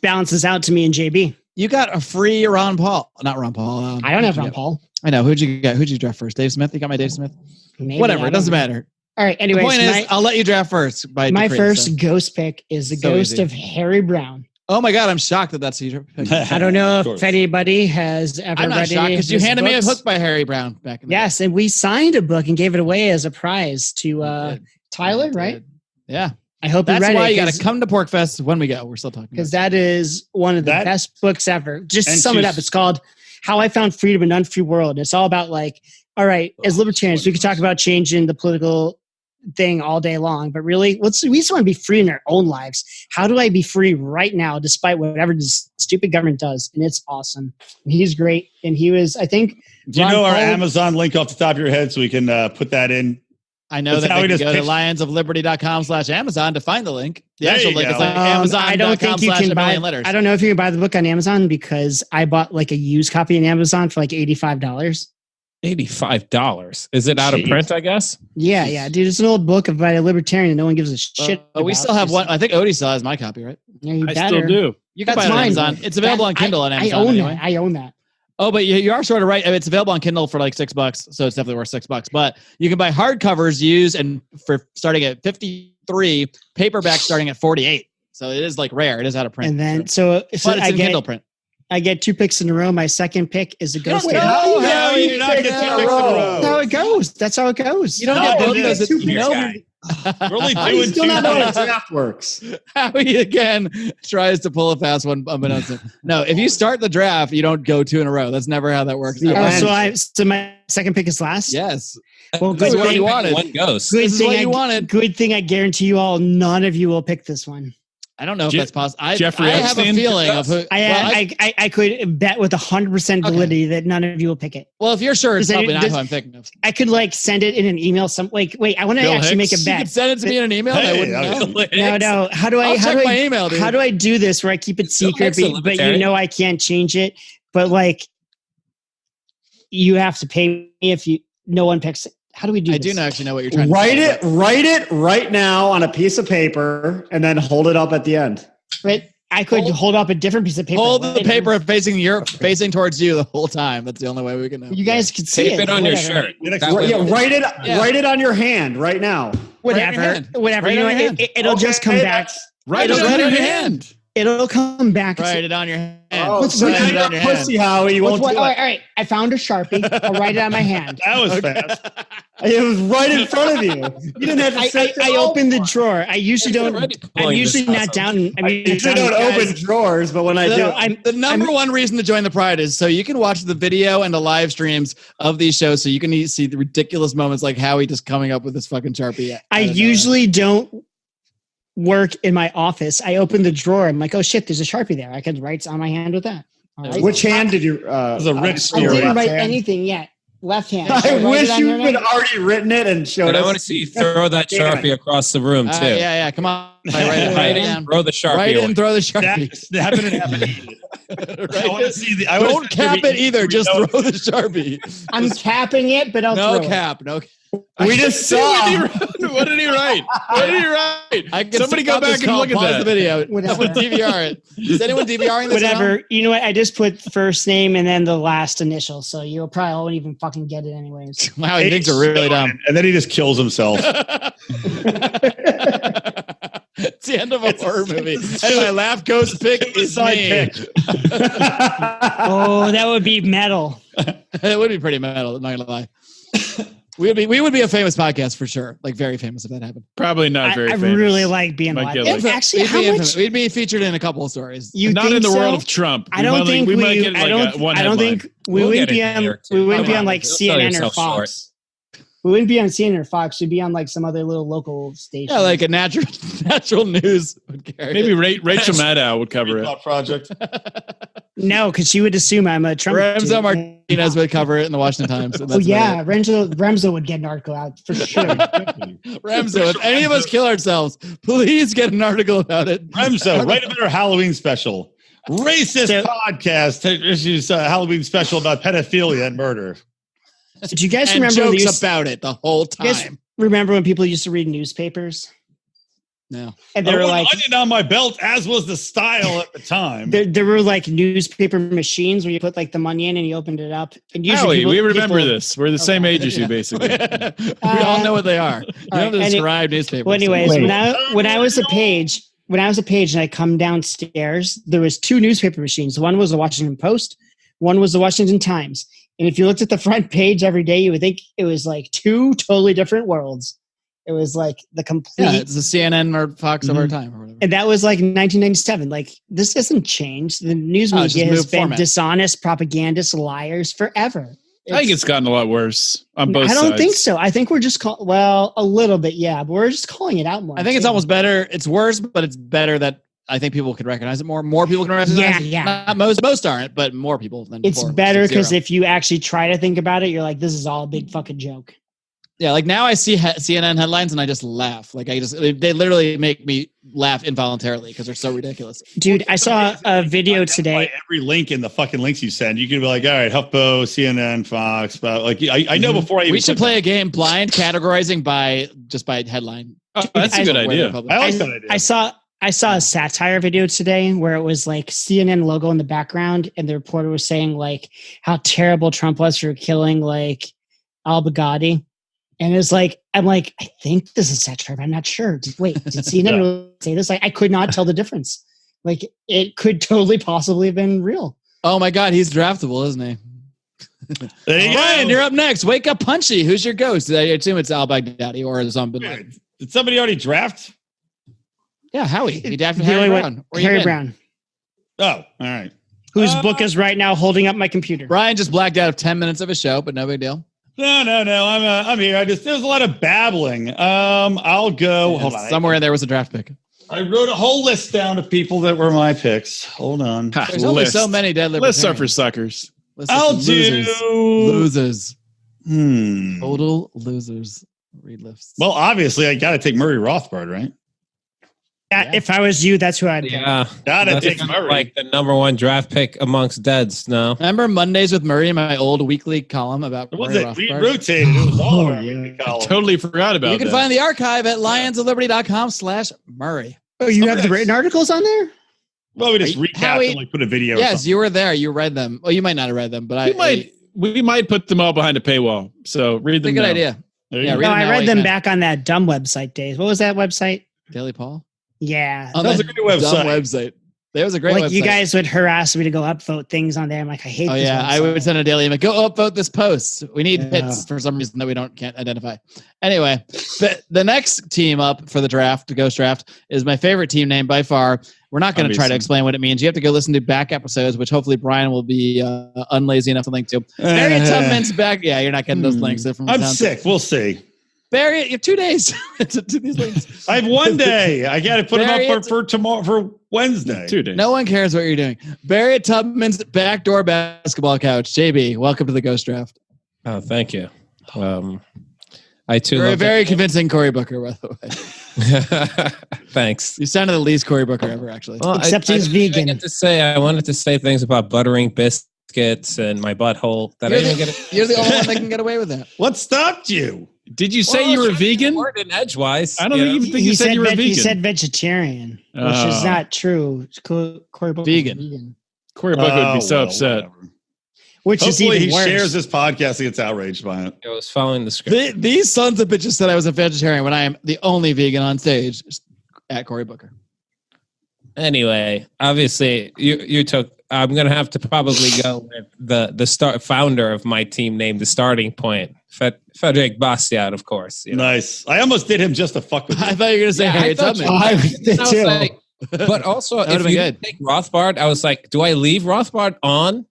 balances out to me and JB. You got a free Ron Paul. Not Ron Paul. I don't have Ron Paul. I know. Who'd you get? Who'd you draft first? Dave Smith? You got my Dave Smith? Maybe, whatever. It doesn't matter. All right. Anyways, the point is, I'll let you draft first. My first ghost pick is the ghost of Harry Brown. Oh my God, I'm shocked that that's who you picked. I don't know if anybody has ever I'm not read shocked any because of you his handed me a books. book by Harry Brown back in the Yes, and we signed a book and gave it away as a prize to Tyler, right? Yeah. I hope that's you read why it. you got to come to Porkfest when we go. We're still talking because that is one of the best books ever. Just to sum it up, it's called How I Found Freedom in an Unfree World. It's all about like, all right, as libertarians, we could talk about changing the political thing all day long, but really, we just want to be free in our own lives. How do I be free right now, despite whatever this stupid government does? And it's awesome. And he's great. And he was, I think. Do you know our Amazon link off the top of your head so we can put that in? I know that they can go to lionsofliberty.com/Amazon to find the link. The actual link is like Amazon.com/a million letters. I don't know if you can buy the book on Amazon because I bought like a used copy on Amazon for like $85. $85. Is it out of print, I guess? Yeah, dude. It's an old book by a libertarian and no one gives a shit. But we still have one. I think Odie still has my copy, right? Yeah, you I still do. You can buy it on Amazon. It's available on Kindle on Amazon. I own anyway. that. I own that. Oh, but you are sort of right. It's available on Kindle for like $6, so it's definitely worth $6. But you can buy hardcovers used and for starting at $53, paperback starting at $48. So it is like rare. It is out of print. And then, but so it's I in Kindle print. I get 2 picks in a row. My second pick is a ghost. Wait, how you not get 2 picks in a row? That's how it goes. That's how it goes. You don't get both of those. You know, we're only doing still 2 not know how picks. draft works. Howie again tries to pull a fast one unbeknownst to him. No, if you start the draft, you don't go 2 in a row. That's never how that works. So my second pick is last? Yes. Well, This good is what thing. you wanted. One ghost. Good This is thing what you wanted. Good thing I guarantee you all, none of you will pick this one. I don't know if that's possible. Jeffrey I have a Epstein? feeling of who. I could bet with 100% validity that none of you will pick it. Well, if you're sure, it's Does probably any- not does- who I'm thinking of. I could like send it in an email. Wait, I want to Bill actually Hicks? make a You bet. could send it to me in an email. and I wouldn't know. No. How do I'll check my email, dude. How do I do this where I keep it secret, Hicks a but you libertarian. know I can't change it? But like, you have to pay me if no one picks it. How do we do I this? do actually know what you're trying Write to it right now on a piece of paper and then hold it up at the end. But I could hold up a different piece of paper. Hold the later. paper facing towards you the whole time. That's the only way we can know. You guys can see Tape it on your whatever. shirt. That way- Write it on your hand right now. Whatever. hand. Whatever. Write You it know, on your hand. it'll just come back. Write it on your hand. It'll come back. Write it on your hand. Oh, so Write now it you're on your a pussy, Howie. You With won't what- do all it. right. I found a Sharpie. I'll write it on my hand. That was fast. It was right in front of you. You didn't have to sit I opened the drawer. I usually don't. already I'm pulling usually this not out. down. I mean, usually don't open drawers, but when I do, The number one reason to join the Pride is so you can watch the video and the live streams of these shows, so you can see the ridiculous moments like Howie just coming up with this fucking Sharpie. I usually don't work in my office. I open the drawer. I'm like, oh shit, there's a Sharpie there. I could write on my hand with that. All right. which hand did you? It was a Rick I story. didn't write hand? anything yet. Left hand. I Should write wish it on you your had hand? already written it and showed And I us. want to see you throw that Damn Sharpie across the room too. Yeah. Come on. Write it down. Throw the Sharpie Write it away. and throw the Sharpie. Snap it and have it eat it. I want to see the. I Don't want to cap it either. Just know- throw the Sharpie. I'm capping it, but I'll No throw cap. No. We just saw. What did he write? What did he write? I can Somebody go stop this back and call, look at pause that. the video. Whatever. DVR it. Is anyone DVRing this? Whatever. You know what? I just put first name and then the last initial, so you'll probably won't even fucking get it anyways. Wow, he thinks are really dumb. And then he just kills himself. It's the end of a horror movie. And my laugh ghost pick is Side me. pick. Oh, that would be metal. It would be pretty metal. I'm not gonna lie. We would be a famous podcast for sure, like very famous if that happened. Probably not very I famous. really like being Might live. get It's like- actually, We'd how be much? infamous. We'd be featured in a couple of stories. You Not think in the so? world of Trump. I don't think we. might get I like don't. one I don't headline. think we We'll wouldn't get be it in on. there, too. We wouldn't Come be on on, like don't sell CNN or yourself short. Fox. We wouldn't be on CNN or Fox. We'd be on like some other little local station. Yeah, like a natural news would carry Maybe it. Rachel Maddow would cover it. Thought Project. No, because she would assume I'm a Trump. Remzo dude. Martinez would cover it in the Washington Times. and Oh that's yeah, about Remzo would get an article out for sure. it. Remzo, if any of us kill ourselves, please get an article about it. Remzo, write a better Halloween special. Racist podcast issues Halloween special about pedophilia and murder. Do you guys And remember when jokes they used- about it the whole you guys time. remember when people used to read newspapers? No. And they I were wore like, an onion on my belt, as was the style at the time. there were like newspaper machines where you put like the money in and you opened it up. And Howie, people- we remember people- this. We're the same age as you, basically. We all know what they are. You don't have to and it- describe newspapers. Well, anyways, when I was a page and I come downstairs, there was two newspaper machines. One was the Washington Post, one was the Washington Times. And if you looked at the front page every day, you would think it was like two totally different worlds. It was like the complete. Yeah, it's the CNN or Fox of our time or whatever. And that was like 1997. Like, this doesn't change. The news Oh, it's media just has moved been format. dishonest, propagandist, liars forever. I think it's gotten a lot worse on both I sides. don't think so. I think we're just well, a little bit, yeah, but we're just calling it out more. I think it's too. almost better. It's worse, but it's better that I think people could recognize it more. More people can recognize it. Yeah. Not most aren't, but more people than It's before. better because 6-0. if you actually try to think about it, you're like, this is all a big fucking joke. Yeah, like now I see CNN headlines and I just laugh. Like they literally make me laugh involuntarily because they're so ridiculous. Dude, I saw a video today. Every link in the fucking links you send, you can be like, all right, HuffPo, CNN, Fox. But like, I know before I even We should click play a game blind categorizing by headline. Oh, that's a good idea. I like that idea. I saw a satire video today where it was like CNN logo in the background, and the reporter was saying like how terrible Trump was for killing like al-Baghdadi. And it's like, I'm like, I think this is Saturn. I'm not sure. Wait, did CNN really say this? Like, I could not tell the difference. Like, it could totally possibly have been real. Oh my God, he's draftable, isn't he? There you Ryan, go. you're up next. Wake up, Punchy. Who's your ghost? I assume it's Al Baghdadi or something. Like, Did somebody already draft? yeah, Howie. He drafted The Harry only Brown. one- Where you Harry been? Brown, Oh, all right. whose book is right now holding up my computer. Ryan just blacked out of 10 minutes of a show, but no big deal. No. I'm here. There's a lot of babbling. I'll go. Hold on. Somewhere in there was a draft pick. I wrote a whole list down of people that were my picks. Hold on. There's only so many dead Lists are for libertarians. suckers. Lists are I'll for do. losers. Hmm. Total losers. Read lists. Well, obviously, I got to take Murray Rothbard, right? If I was you, that's who I'd pick. Yeah. Gotta That's take kind of Murray. like the number one draft pick amongst deads now. Remember Mondays with Murray in my old weekly column about What was Murray it? We Rothbard? rotated. It was all around the I column. totally forgot about You can that. find the archive at lionsofliberty.com/Murray. Oh, you have the written articles on there? Well, we just recapped Howie- and like put a video. or Yes, something. you were there. You read them. Well, you might not have read them, but we might put them all behind a paywall. So read it's a them. good now. idea. There you Yeah, go. read No, them I now read while them you can. back on that dumb website days. What was that website? Daily Paul. Yeah. On That was that a great dumb website. website. That was a great Like website. you guys would harass me to go upvote things on there. I'm like, I hate Oh this yeah, I website. would send a daily email. Go upvote this post. We need Yeah. hits for some reason that we can't identify. Anyway, the next team up for the draft, the Ghost Draft, is my favorite team name by far. We're not going to try to Obviously. explain what it means. You have to go listen to back episodes, which hopefully Brian will be unlazy enough to link to. Harriet Tubman's back. Yeah, you're not getting those links. They're from I'm sound- sick. We'll see. Barry, you have 2 days to these links. I have one day. I got to put them Barry, up for tomorrow, for Wednesday. 2 days. No one cares what you're doing. Barry Tubman's backdoor basketball couch. JB, welcome to the Ghost Draft. Oh, thank you. I too You're a love very convincing Cory Booker, by the way. Thanks. You sounded the least Cory Booker ever, actually. Well, Except he's vegan. I wanted to say things about buttering biscuits and my butthole that I didn't get. You're the only one that can get away with that. What stopped you? Did you say you were vegan? Word in edgewise. I don't even think you said you were vegan. He said vegetarian, which is not true. Cory Booker is Vegan. Cory Booker would Oh, be so well, upset. whatever. Which Hopefully is he even worse. shares this podcast and gets outraged by it. I was following the script. These sons of bitches said I was a vegetarian when I am the only vegan on stage at Cory Booker. Anyway, obviously, you took. I'm gonna have to probably go with the founder of my team named the starting point, Frederick Bastiat, of course. You know. Nice. I almost did him just to fuck with you. I thought you were going to say Yeah, I Harriet thought Tubman. you- I did I was too. like, but also, That would've if been you good. take Rothbard, I was like, do I leave Rothbard on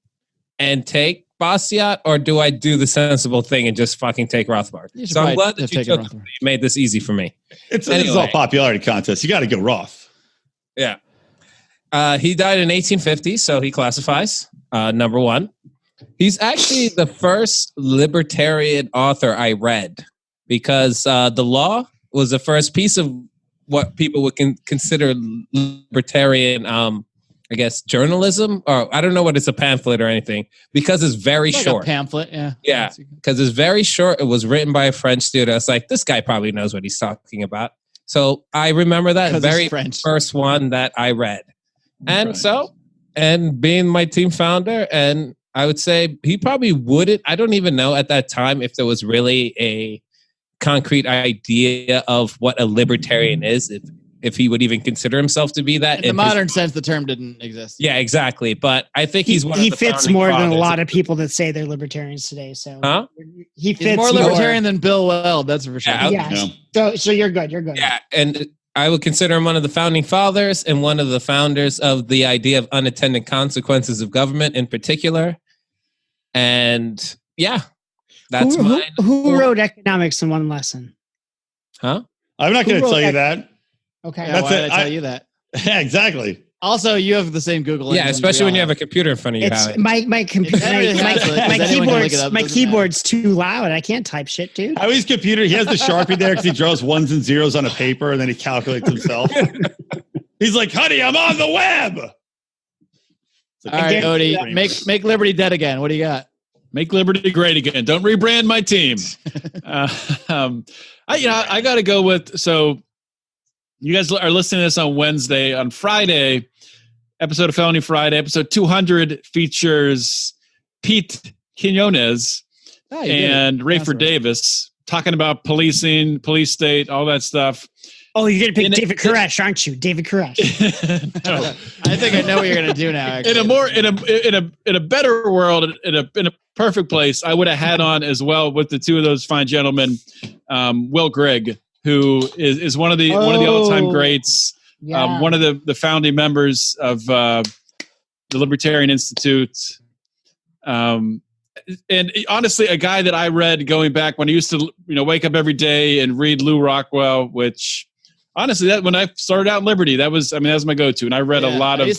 and take Bastiat, or do I do the sensible thing and just fucking take Rothbard? You should So I'm probably glad that have you taken took. Rothbard. You made this easy for me. It's Anyway. all popularity contest. You got to go Roth. Yeah. He died in 1850, so he classifies. Number one. He's actually the first libertarian author I read because The Law was the first piece of what people would consider libertarian, I guess, journalism. Or I don't know what it's a pamphlet or anything because it's very Like short. a pamphlet, yeah. Yeah, because it's very short. It was written by a French student. It's like, this guy probably knows what he's talking about. So I remember that 'Cause it's very French. first one that I read. And Right. and being my team founder, and I would say he probably wouldn't. I don't even know at that time if there was really a concrete idea of what a libertarian is, if he would even consider himself to be that. In the modern sense, the term didn't exist. Yeah, exactly. But I think he's one He of the fits founding more than a fathers. lot of people that say they're libertarians today. So Huh? he He's fits more libertarian than Bill Weld, that's for sure. Yeah, Yeah. So you're good. You're good. Yeah, and I would consider him one of the founding fathers and one of the founders of the idea of unintended consequences of government in particular. And yeah, that's mine. Who wrote economics in one lesson? Huh? I'm not Who going to wrote tell you that? that. Okay. Yeah, That's why it. did I tell you that? Yeah, exactly. Also, you have the same Google. Yeah, engine especially we when you all have a computer in front of you. It's Howie. my computer. It's better to My, have it, 'cause my anyone can look keyboard's it up, my doesn't keyboard's too loud. I can't type shit, dude. Howie's computer, he has the Sharpie there because he draws ones and zeros on a paper and then he calculates himself. He's like, honey, I'm on the web. It's like, All right, "Again." Odie, make Liberty dead again. What do you got? Make Liberty great again. Don't rebrand my team. I got to go with. So you guys are listening to this on Wednesday. On Friday, episode of Felony Friday, episode 200 features Pete Quinones Oh, you did it. and Rayford That's right. Davis. talking about policing, police state, all that stuff. Oh, you're gonna pick David Koresh, aren't you? David Koresh. No. I think I know what you're gonna do now. Actually. In a better world, in a perfect place, I would have had on as well with the two of those fine gentlemen, Will Grigg, who is one of the all-time greats, one of the founding members of the Libertarian Institute, and honestly, a guy that I read going back when I used to wake up every day and read Lou Rockwell, which. Honestly, that when I started out in Liberty, that was my go-to, and I read a lot of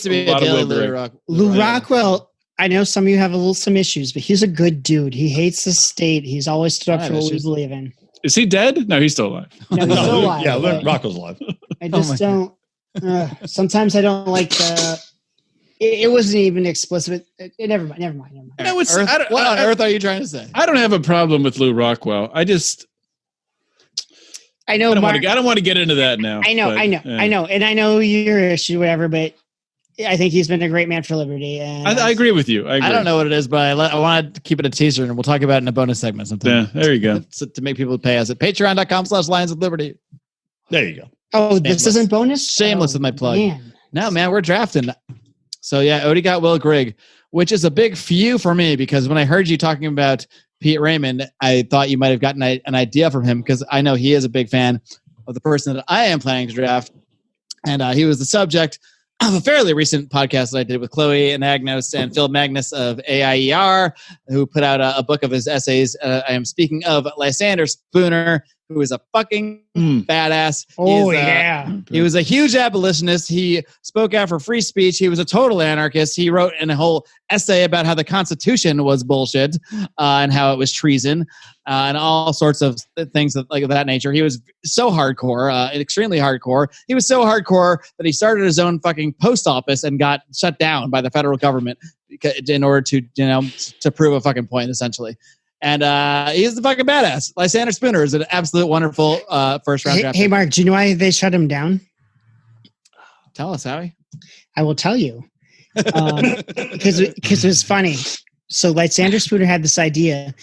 Lou Rockwell. I know some of you have some issues, but he's a good dude. He hates the state. He's always stood up for what we believe in. Is he dead? No, he's still alive. No, he's still alive. Yeah, Rockwell's alive. I just don't. Sometimes I don't like the. It wasn't even explicit. Never mind. No, it's, what on earth are you trying to say? I don't have a problem with Lou Rockwell. I know. I don't want to get into that now. I know, and I know your issue, whatever. But I think he's been a great man for liberty. And I agree with you. I don't know what it is, but I want to keep it a teaser, and we'll talk about it in a bonus segment sometime. Yeah, there you go. To make people pay us at patreon.com/Lions of Liberty. There you go. Oh, this isn't bonus? Shameless with my plug. Man. No, man, we're drafting. So yeah, Odie got Will Grigg, which is a big few for me because when I heard you talking about Pete Raymond, I thought you might have gotten an idea from him because I know he is a big fan of the person that I am planning to draft. And he was the subject of a fairly recent podcast that I did with Chloe and Agnos and Phil Magnus of AIER, who put out a book of his essays. I am speaking of Lysander Spooner, who is a fucking badass. He was a huge abolitionist. He spoke out for free speech. He was a total anarchist. He wrote in a whole essay about how the Constitution was bullshit and how it was treason and all sorts of things of that nature. He was so hardcore, extremely hardcore. He was so hardcore that he started his own fucking post office and got shut down by the federal government in order to prove a fucking point, essentially. And he's the fucking badass. Lysander Spooner is an absolute wonderful first round draft. Hey, Mark, do you know why they shut him down? Tell us, Howie. I will tell you. Because it was funny. So Lysander Spooner had this idea.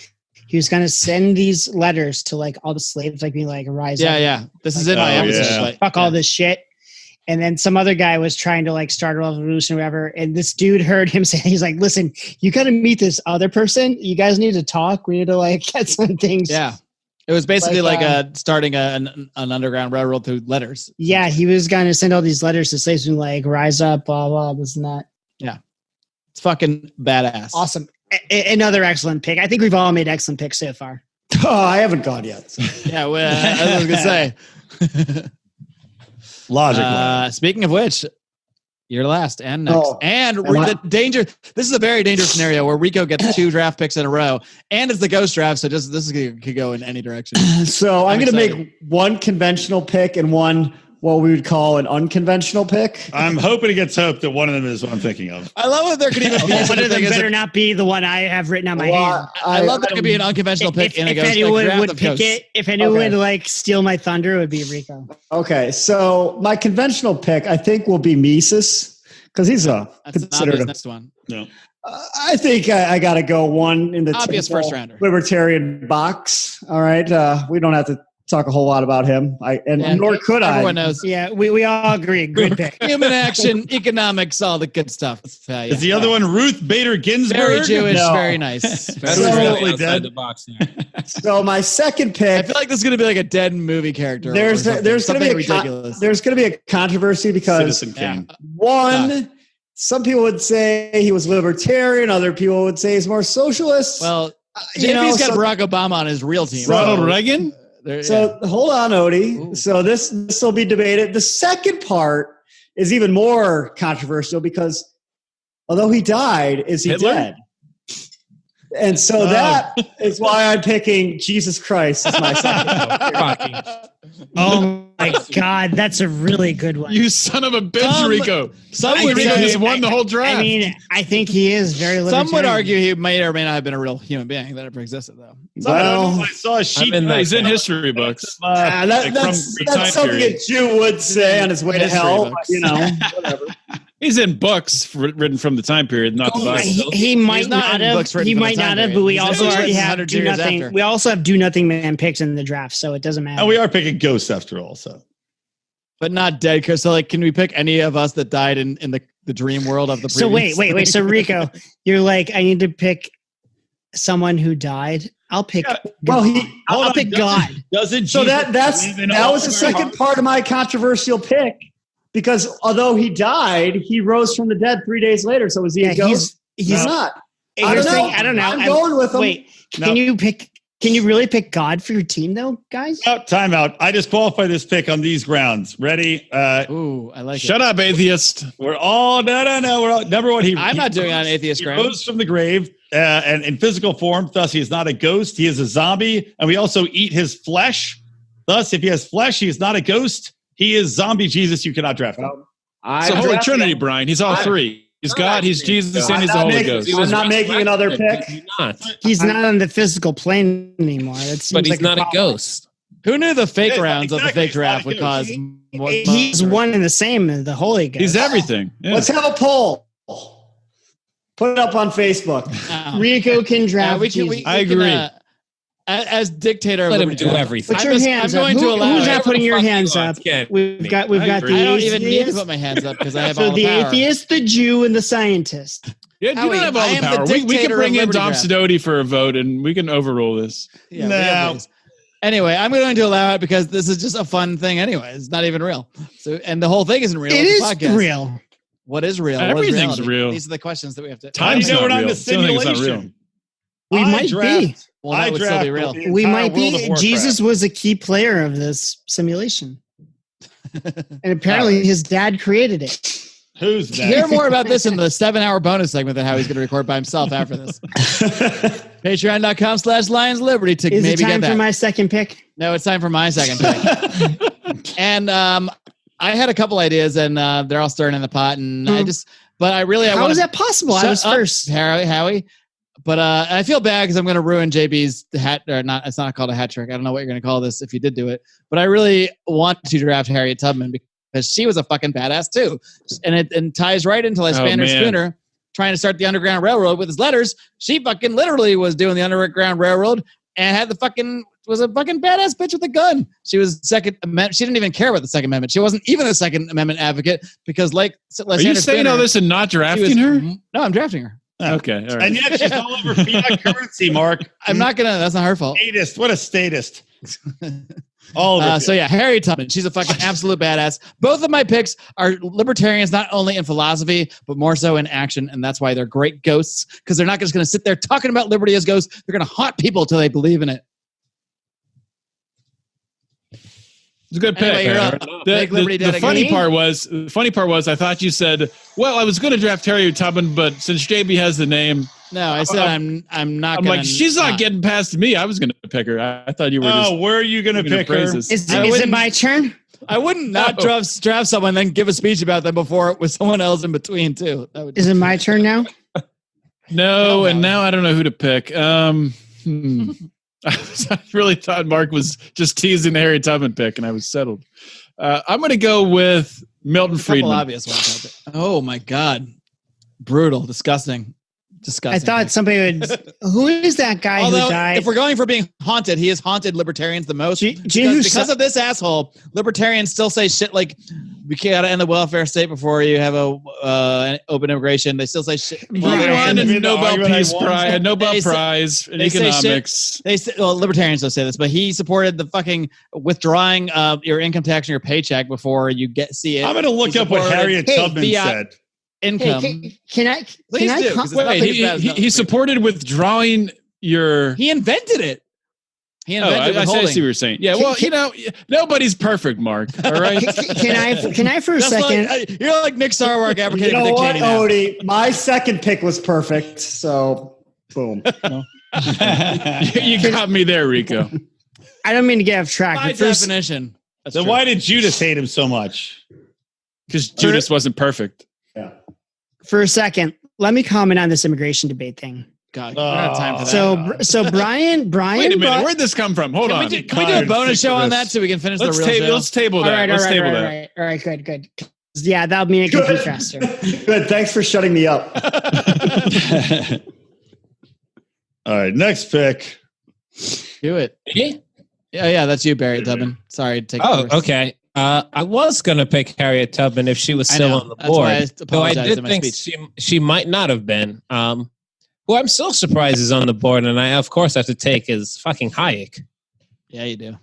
He was going to send these letters to all the slaves, being rise up. Yeah. This is in my episode. Fuck all this shit. And then some other guy was trying to start a revolution or whatever. And this dude heard him say, he's like, listen, you got to meet this other person. You guys need to talk. We need to get some things. Yeah. It was basically starting an underground railroad through letters. Yeah. He was going to send all these letters to slaves and rise up, blah, blah, this and that. Yeah. It's fucking badass. Awesome. Another excellent pick. I think we've all made excellent picks so far. Oh, I haven't gone yet. Yeah. Well, I was going to say. Logically. Speaking of which, you're last and next. And the danger. This is a very dangerous scenario where Rico gets 2 draft picks in a row, and it's the ghost draft. So this could go in any direction. So I'm going to make one conventional pick and one what we would call an unconventional pick. I'm hoping against hope that one of them is what I'm thinking of. I love that there could even be one of them better not be the one I have written on my hand. I love that it could be an unconventional pick in a ghost. If anyone would pick it, if anyone would steal my thunder, it would be Rico. Okay, so my conventional pick, I think, will be Mises because he's considered next one. No. I think I got to go one in the obvious first rounder libertarian box. All right, we don't have to talk a whole lot about him. Nor could I. Everyone knows. Yeah, we all agree. Good pick. Human action, economics, all the good stuff. Is the other one Ruth Bader Ginsburg? Very Jewish, very nice. Definitely dead. The box So my second pick. I feel like this is going to be like a dead movie character. There's going to be ridiculous. There's going to be a controversy because some people would say he was libertarian. Other people would say he's more socialist. Well, JP's got Barack Obama on his real team. Ronald Reagan? Hold on, Odie. Ooh. So this will be debated. The second part is even more controversial because although he died, is he Hitler? dead? And so that is why I'm picking Jesus Christ as my second. Oh my God, that's a really good one. You son of a bitch, Rico. Rico just won the whole draft. I mean, I think he is very libertarian. Some would argue he may or may not have been a real human being that ever existed, though. I saw a sheet. He's in history books. That's something a Jew would say on his way to hell. Whatever. He's in books written from the time period, not the Bible. He might not have. He might not have, but we also already have do nothing. After. We also have do nothing man picks in the draft, so it doesn't matter. And we are picking ghosts after all, so. But not dead. So, like, can we pick any of us that died in the dream world of the previous? So wait. So Rico, you're like, I need to pick someone who died. I'll pick. I'll pick God. Doesn't So Jesus that was the second part of my controversial pick, because although he died, he rose from the dead 3 days later. So is he a ghost? He's not. I don't know. I'm going with him. Wait, can you really pick God for your team though, guys? Oh, time out. I disqualify this pick on these grounds. Ready? Ooh, I like it. Shut up, atheist. We're all no. We're all number one. I'm not doing it on atheist He ground. rose from the grave and in physical form. Thus, he is not a ghost. He is a zombie, and we also eat his flesh. Thus, if he has flesh, he is not a ghost. He is zombie Jesus. You cannot draft him. It's a Holy Trinity, Brian. He's all three. He's God, he's Jesus, and he's the Holy Ghost. I'm not making another pick. He's not on the physical plane anymore. But he's not a ghost. Who knew the fake rounds of the fake draft would cause? He's one and the same as the Holy Ghost. He's everything. Yeah. Let's have a poll. Put it up on Facebook. Rico can draft. I agree. As dictator, let him do everything. Put your hands up. Who's not putting your hands up? We've got the I don't even need to put my hands up because I have all the the power. atheist, the Jew, and the scientist. Yeah, you don't have all the power. We can bring in Dom Sidoti for a vote, and we can overrule this. Yeah, no. Anyway, I'm going to allow it because this is just a fun thing. Anyway, it's not even real. So, and the whole thing isn't real. It is real. What is real? Everything's real. These are the questions that we have to. Time's not real. The simulation. We might be. Well, that would still be real. We might be. Jesus was a key player of this simulation. And apparently his dad created it. Who's that? Hear more about this in the 7-hour bonus segment that Howie's going to record by himself after this. Patreon.com/Lions Liberty to Is maybe it time get that. for my second pick? No, it's time for my second pick. And I had a couple ideas, and they're all stirring in the pot. And I How is that possible? I was first. Howie. But I feel bad because I'm going to ruin JB's hat. Or not, it's not called a hat trick. I don't know what you're going to call this if you did do it. But I really want to draft Harriet Tubman because she was a fucking badass too. And it ties right into like Spanner Spooner trying to start the Underground Railroad with his letters. She fucking literally was doing the Underground Railroad and had was a fucking badass bitch with a gun. She was Second Amendment. She didn't even care about the Second Amendment. She wasn't even a Second Amendment advocate because Are you saying all this and not drafting her? No, I'm drafting her. Okay. All right. And yet she's all over fiat currency, Mark. I'm not going to, that's not her fault. Statist. What a statist. So yeah, Harriet Tubman. She's a fucking absolute badass. Both of my picks are libertarians, not only in philosophy, but more so in action. And that's why they're great ghosts, because they're not just going to sit there talking about liberty as ghosts. They're going to haunt people till they believe in it. It's a good pick. Anyway, the funny part was I thought you said, well, I was going to draft Harriet Tubman, but since JB has the name. No, I said I'm not I'm like, she's not getting past me. I was going to pick her. I thought you were just. Oh, where are you going to pick her? Is it my turn? I wouldn't draft someone, then give a speech about them before with someone else in between, too. Is it my turn now? No, and now I don't know who to pick. I really thought Mark was just teasing the Harriet Tubman pick, and I was settled. I'm going to go with Milton Friedman. Obvious ones. Oh my God, brutal, disgusting. I thought somebody would. Who is that guy who died? If we're going for being haunted, he has haunted libertarians the most. Because of this asshole, libertarians still say shit like, "We gotta end the welfare state before you have an open immigration." They still say shit. He won a Nobel Peace Prize, Prize in economics. Libertarians don't say this, but he supported the fucking withdrawing your income tax and your paycheck before you see it. I'm going to look up what Harriet Tubman said. Income. Can I? He supported withdrawing your. He invented it. I see what you're saying. Yeah, well, nobody's perfect, Mark. All right. Can I for a second? You're like Nick Sarwark advocating. You know what, Odie? My second pick was perfect. So, boom. You got me there, Rico. I don't mean to get off track. By definition. Then why did Judas hate him so much? Because Judas wasn't perfect. Yeah. For a second, let me comment on this immigration debate thing. God, we don't have time for that. So Brian. Wait a minute, where'd this come from? Hold on. Can we do a bonus show on that so we can finish the real show? Let's table that. All right, good. yeah, that'll mean it can be faster. Good. Thanks for shutting me up. All right, next pick. Do it. Me? Yeah, that's you, Barry Tubman. Sorry to take Oh, first. okay. I was gonna pick Harriet Tubman if she was I still know. on the That's why I board. Though I apologized did in my think speech. she might not have been. Who I'm still surprised is on the board, and I of course have to take is fucking Hayek. Yeah, you do.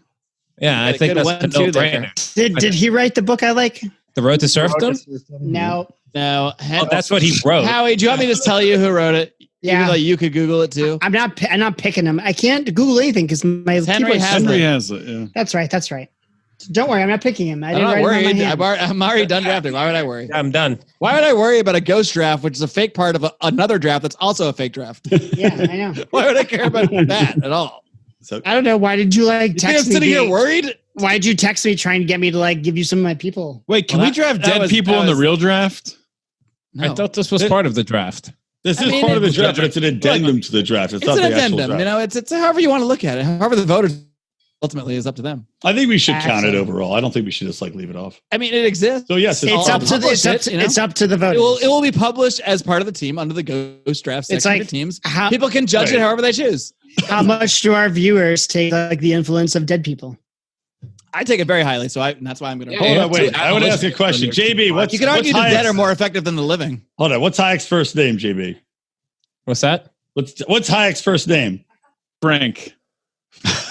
Yeah, I Got a think good that's a 1-2 there. no-brainer. Did he write the book I like? The Road to Serfdom. No. No. Oh, that's what he wrote. Howie, do you want me to just tell you who wrote it? Yeah. Even though you could Google it too. I'm not picking him. I can't Google anything because my Henry keyboard's- has Henry it. has it. Yeah. That's right. That's right. Don't worry. I'm not picking him. I I'm didn't not write worried. him on my hand. I'm already done drafting. Why would I worry? I'm done. Why would I worry about a ghost draft, which is a fake part of another draft that's also a fake draft? Yeah, I know. Why would I care about that at all? I don't know. Why did you You think I'm text me? sitting here worried? Why did you text me trying to get me to give you some of my people? Wait, can Well, we draft that dead was- people that in the was- real draft? I thought this was part of the draft. This I is mean, part of the it's- draft, but it's an addendum to the draft. It's It's not an the actual addendum. draft. You know, it's however you want to look at it. However the voters ultimately is up to them. I think we should count it Excellent. overall. I don't think we should just leave it off. I mean, it exists. So yes, It's I'll up to the publish it, you know? it's up to the It voters. will be published as part of the team under the ghost draft section It's like of the teams. how People can judge it Right. however they choose. how much do our viewers take the influence of dead people? I take it very highly, so that's why I'm going to. Yeah, Hold yeah. on, wait. I want to ask you a question. JB, what's You could argue what's the dead Hayek's- are more effective than the living. Hold on. What's Hayek's first name, JB? What's that? What's Hayek's first name? Frank.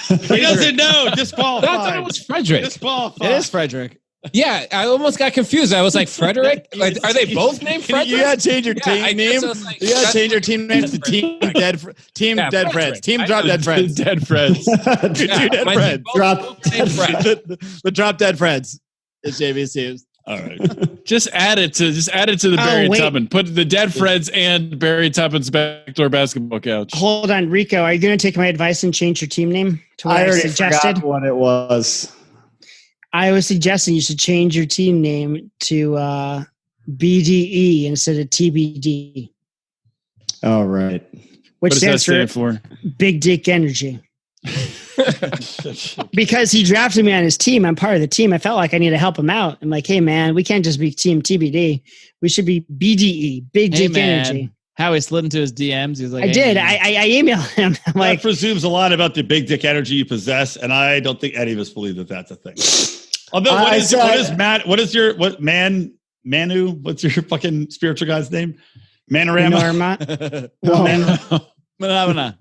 He doesn't know. I thought it Disqualified. was Frederick. Disqualified. It is Frederick. Yeah, I almost got confused. I was like, Frederick? Like, are they both named Frederick? You gotta change your Yeah, I team guess name. I was like, You gotta that's- change your team name to Team Dead. Team Yeah, Dead Frederick. Friends. Team I Drop know. Dead Friends. Dead Freds. Two Dead my- Friends. both- Drop both named Fred. The Drop Dead Friends. Is JVC's. All right. Just add it to the Barry wait. Tubman. Put the Dead Freds and Barry Tubman's backdoor basketball couch. Hold on, Rico. Are you going to take my advice and change your team name to what I I already suggested? forgot what it was. I was suggesting you should change your team name to BDE instead of TBD, All right. which What does that stands for stand for? Big Dick Energy. Because he drafted me on his team. I'm part of the team. I felt like I need to help him out. I'm like, hey, man, we can't just be Team TBD. We should be BDE, Big Hey, Dick man. Energy. Howie slid into his DMs. He's like, I hey, did. man. I emailed him. I'm That like, presumes a lot about the big dick energy you possess, and I don't think any of us believe that that's a thing. Although, Manu? What's your fucking spiritual guy's name? Manorama? Norma. Phenomena.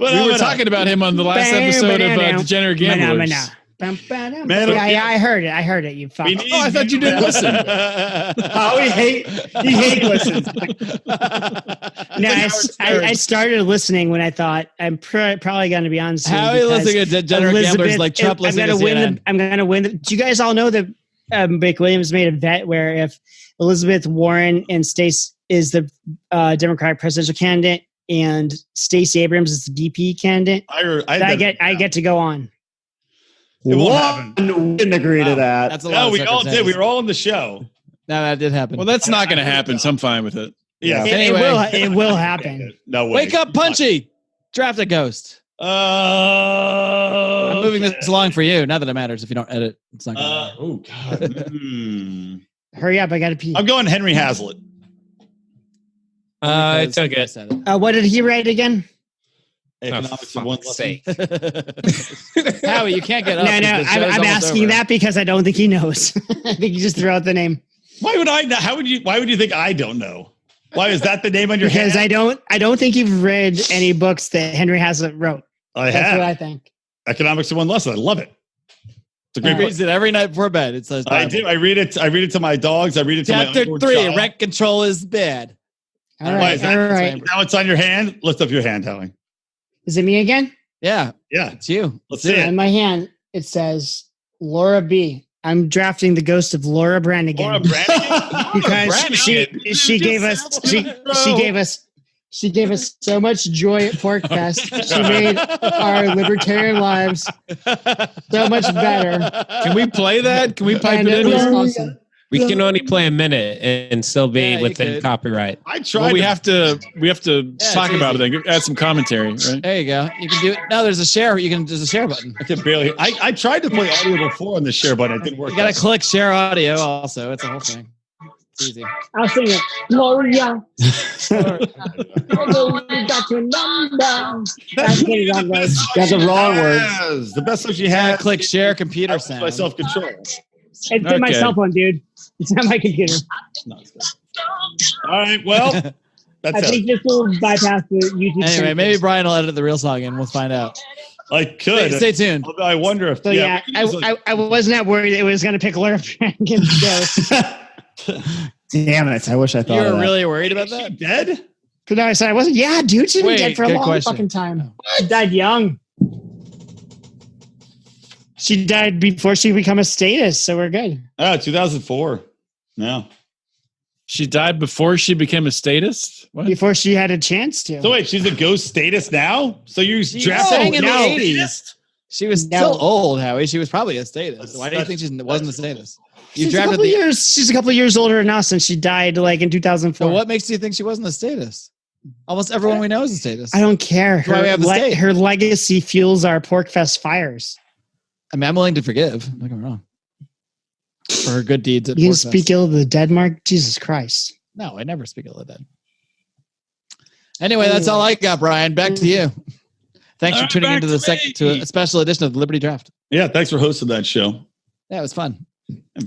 We were talking about him on the last episode of Degenerate Gamblers. Yeah, I heard it. I heard it. You fuck. We need Oh, I thought you didn't listen. How he hate listens. No, I started listening when I thought I'm probably going to be on soon. Howie because listening to Degenerate Gamblers like Trump listening to CNN. I'm going to win. Do you guys all know that McWilliams made a bet where if Elizabeth Warren and Stacey is the Democratic presidential candidate and Stacey Abrams is the DP candidate, I get to go on. It won't happen. We didn't agree to that. That's a lot. No, of we all did. We circumstances. were all on the show. No, that did happen. Well, that's not going to happen, so I'm fine with it. Yeah. Anyway. It will happen. No way. Wake up, Punchy. Draft a ghost. I'm moving this along for you. Not that it matters if you don't edit. It's not gonna matter. Oh God. Hurry up! I got to pee. I'm going Henry Hazlitt. I took it. Said it. What did he write again? Economics of one lesson. Howie, you can't get up. No, because the show's I'm almost asking over. that because I don't think he knows. I think you just threw out the name Why would I know? Why would you think I don't know? Why is that the name on your because hand? I don't think you've read any books that Henry Hazlitt wrote. I That's have. what I think. Economics of one lesson. I love it. It's a great He book. reads it every night before bed. It says I do. I read it to my dogs. I read it to my Chapter unborn 3, child. rent control is bad. All Why right, is that? all right. Now it's on your hand. Lift up your hand, Howie. Is it me again? Yeah, Yeah. it's you. Let's see On it. my hand, it says Laura B. I'm drafting the ghost of Laura Branigan. Laura Branigan? because she gave us so much joy at Porkfest. She made our libertarian lives so much better. Can we play that? Can we pipe And it it in? was here? awesome. We can only play a minute and still be Yeah, you within could. copyright. I tried. Well, we have to Yeah, talk it's about easy. it. Then add some commentary, right? There you go. You can do it. No, there's a share. There's a share button. I can barely. I tried to play audio before on the share button. It didn't work. You gotta click share audio. Also, it's a whole thing. It's easy. I'll sing it. Gloria. That's the wrong words. The best song you You gotta had. click share computer My sound. self control. It's in my Okay. cell phone, dude. It's not my computer. All right. Well, that's I think this will bypass the YouTube. Anyway, censors. maybe Brian will edit the real song in. We'll find out. I could. Stay tuned. Although I wonder if. So yeah, I wasn't that worried it was going to pick Lurpan's ghost. Damn it! I wish I thought. You of were that. really worried about that? dead. Because I said I wasn't. Yeah, dude, she's been Wait, dead for a good long question. fucking time. She died young. She died before she became a status, so we're good. 2004. No. She died before she became a statist. What? Before she had a chance to. So wait, she's a ghost status now. So you She drafted sang in the no. 80s. She was No. still old, Howie. She was probably a status. Why do you think she wasn't a status? You drafted the. She's a couple years older now since she died like in 2004. So what makes you think she wasn't a status? Almost everyone we know is a status. I don't care. That's why we have the state. Her legacy fuels our Porkfest fires. I mean, I'm willing to forgive. Don't get me wrong. For her good deeds at You can Porkfest. speak ill of the dead, Mark? Jesus Christ. No, I never speak ill of that. Anyway, that's all I got, Brian. Back to you. Thanks for tuning into to a special edition of the Liberty Draft. Yeah, thanks for hosting that show. Yeah, it was fun.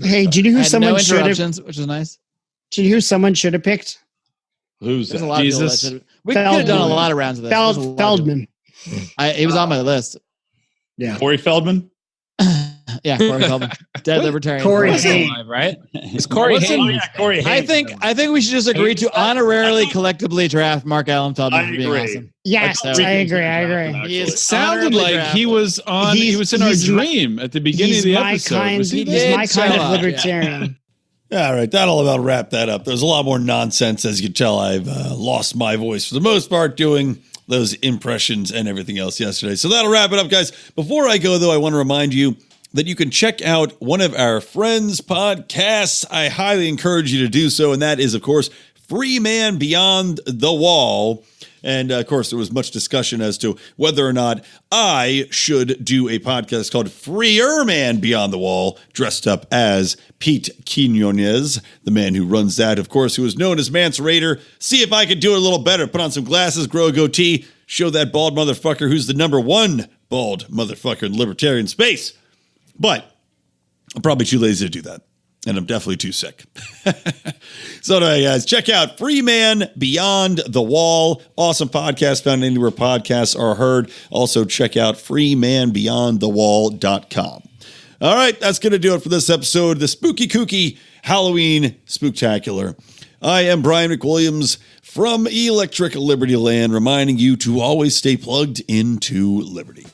Hey, do you know I who had someone no should have? interruptions, which was nice. Do you know who someone should have picked? Who's There's a that? lot of people that Jesus. should. We could have done a lot of rounds of this. There's a lot of Feldman. people. He was on my list. Corey Feldman? Yeah, Corey Feldman, dead libertarian. Corey He's Haim. alive, right? It's Corey Oh, Haim. yeah, Corey I Haim. think we should just agree to honorarily collectively draft Mark Allen Feldman I for being agree. awesome. Yes, Like, I agree. He It is sounded honorably like drafted. he was on. He was in our he's my- dream at the beginning of He's the my episode. kind. Was he He's there? my show kind of up, yeah. libertarian. All right, that'll about wrap that up. There's a lot more nonsense, as you can tell. I've lost my voice for the most part doing those impressions and everything else yesterday. So that'll wrap it up, guys. Before I go, though, I want to remind you that you can check out one of our friends' podcasts. I highly encourage you to do so, and that is, of course, Free Man Beyond the Wall. And, of course, there was much discussion as to whether or not I should do a podcast called Freer Man Beyond the Wall, dressed up as Pete Quinones, the man who runs that, of course, who is known as Mance Raider. See if I could do it a little better. Put on some glasses, grow a goatee, show that bald motherfucker who's the number one bald motherfucker in libertarian space. But I'm probably too lazy to do that. And I'm definitely too sick. So anyway, guys, check out Free Man Beyond the Wall. Awesome podcast found anywhere podcasts are heard. Also check out freemanbeyondthewall.com. All right, that's going to do it for this episode, the Spooky Kooky Halloween Spooktacular. I am Brian McWilliams from Electric Libertyland, reminding you to always stay plugged into Liberty.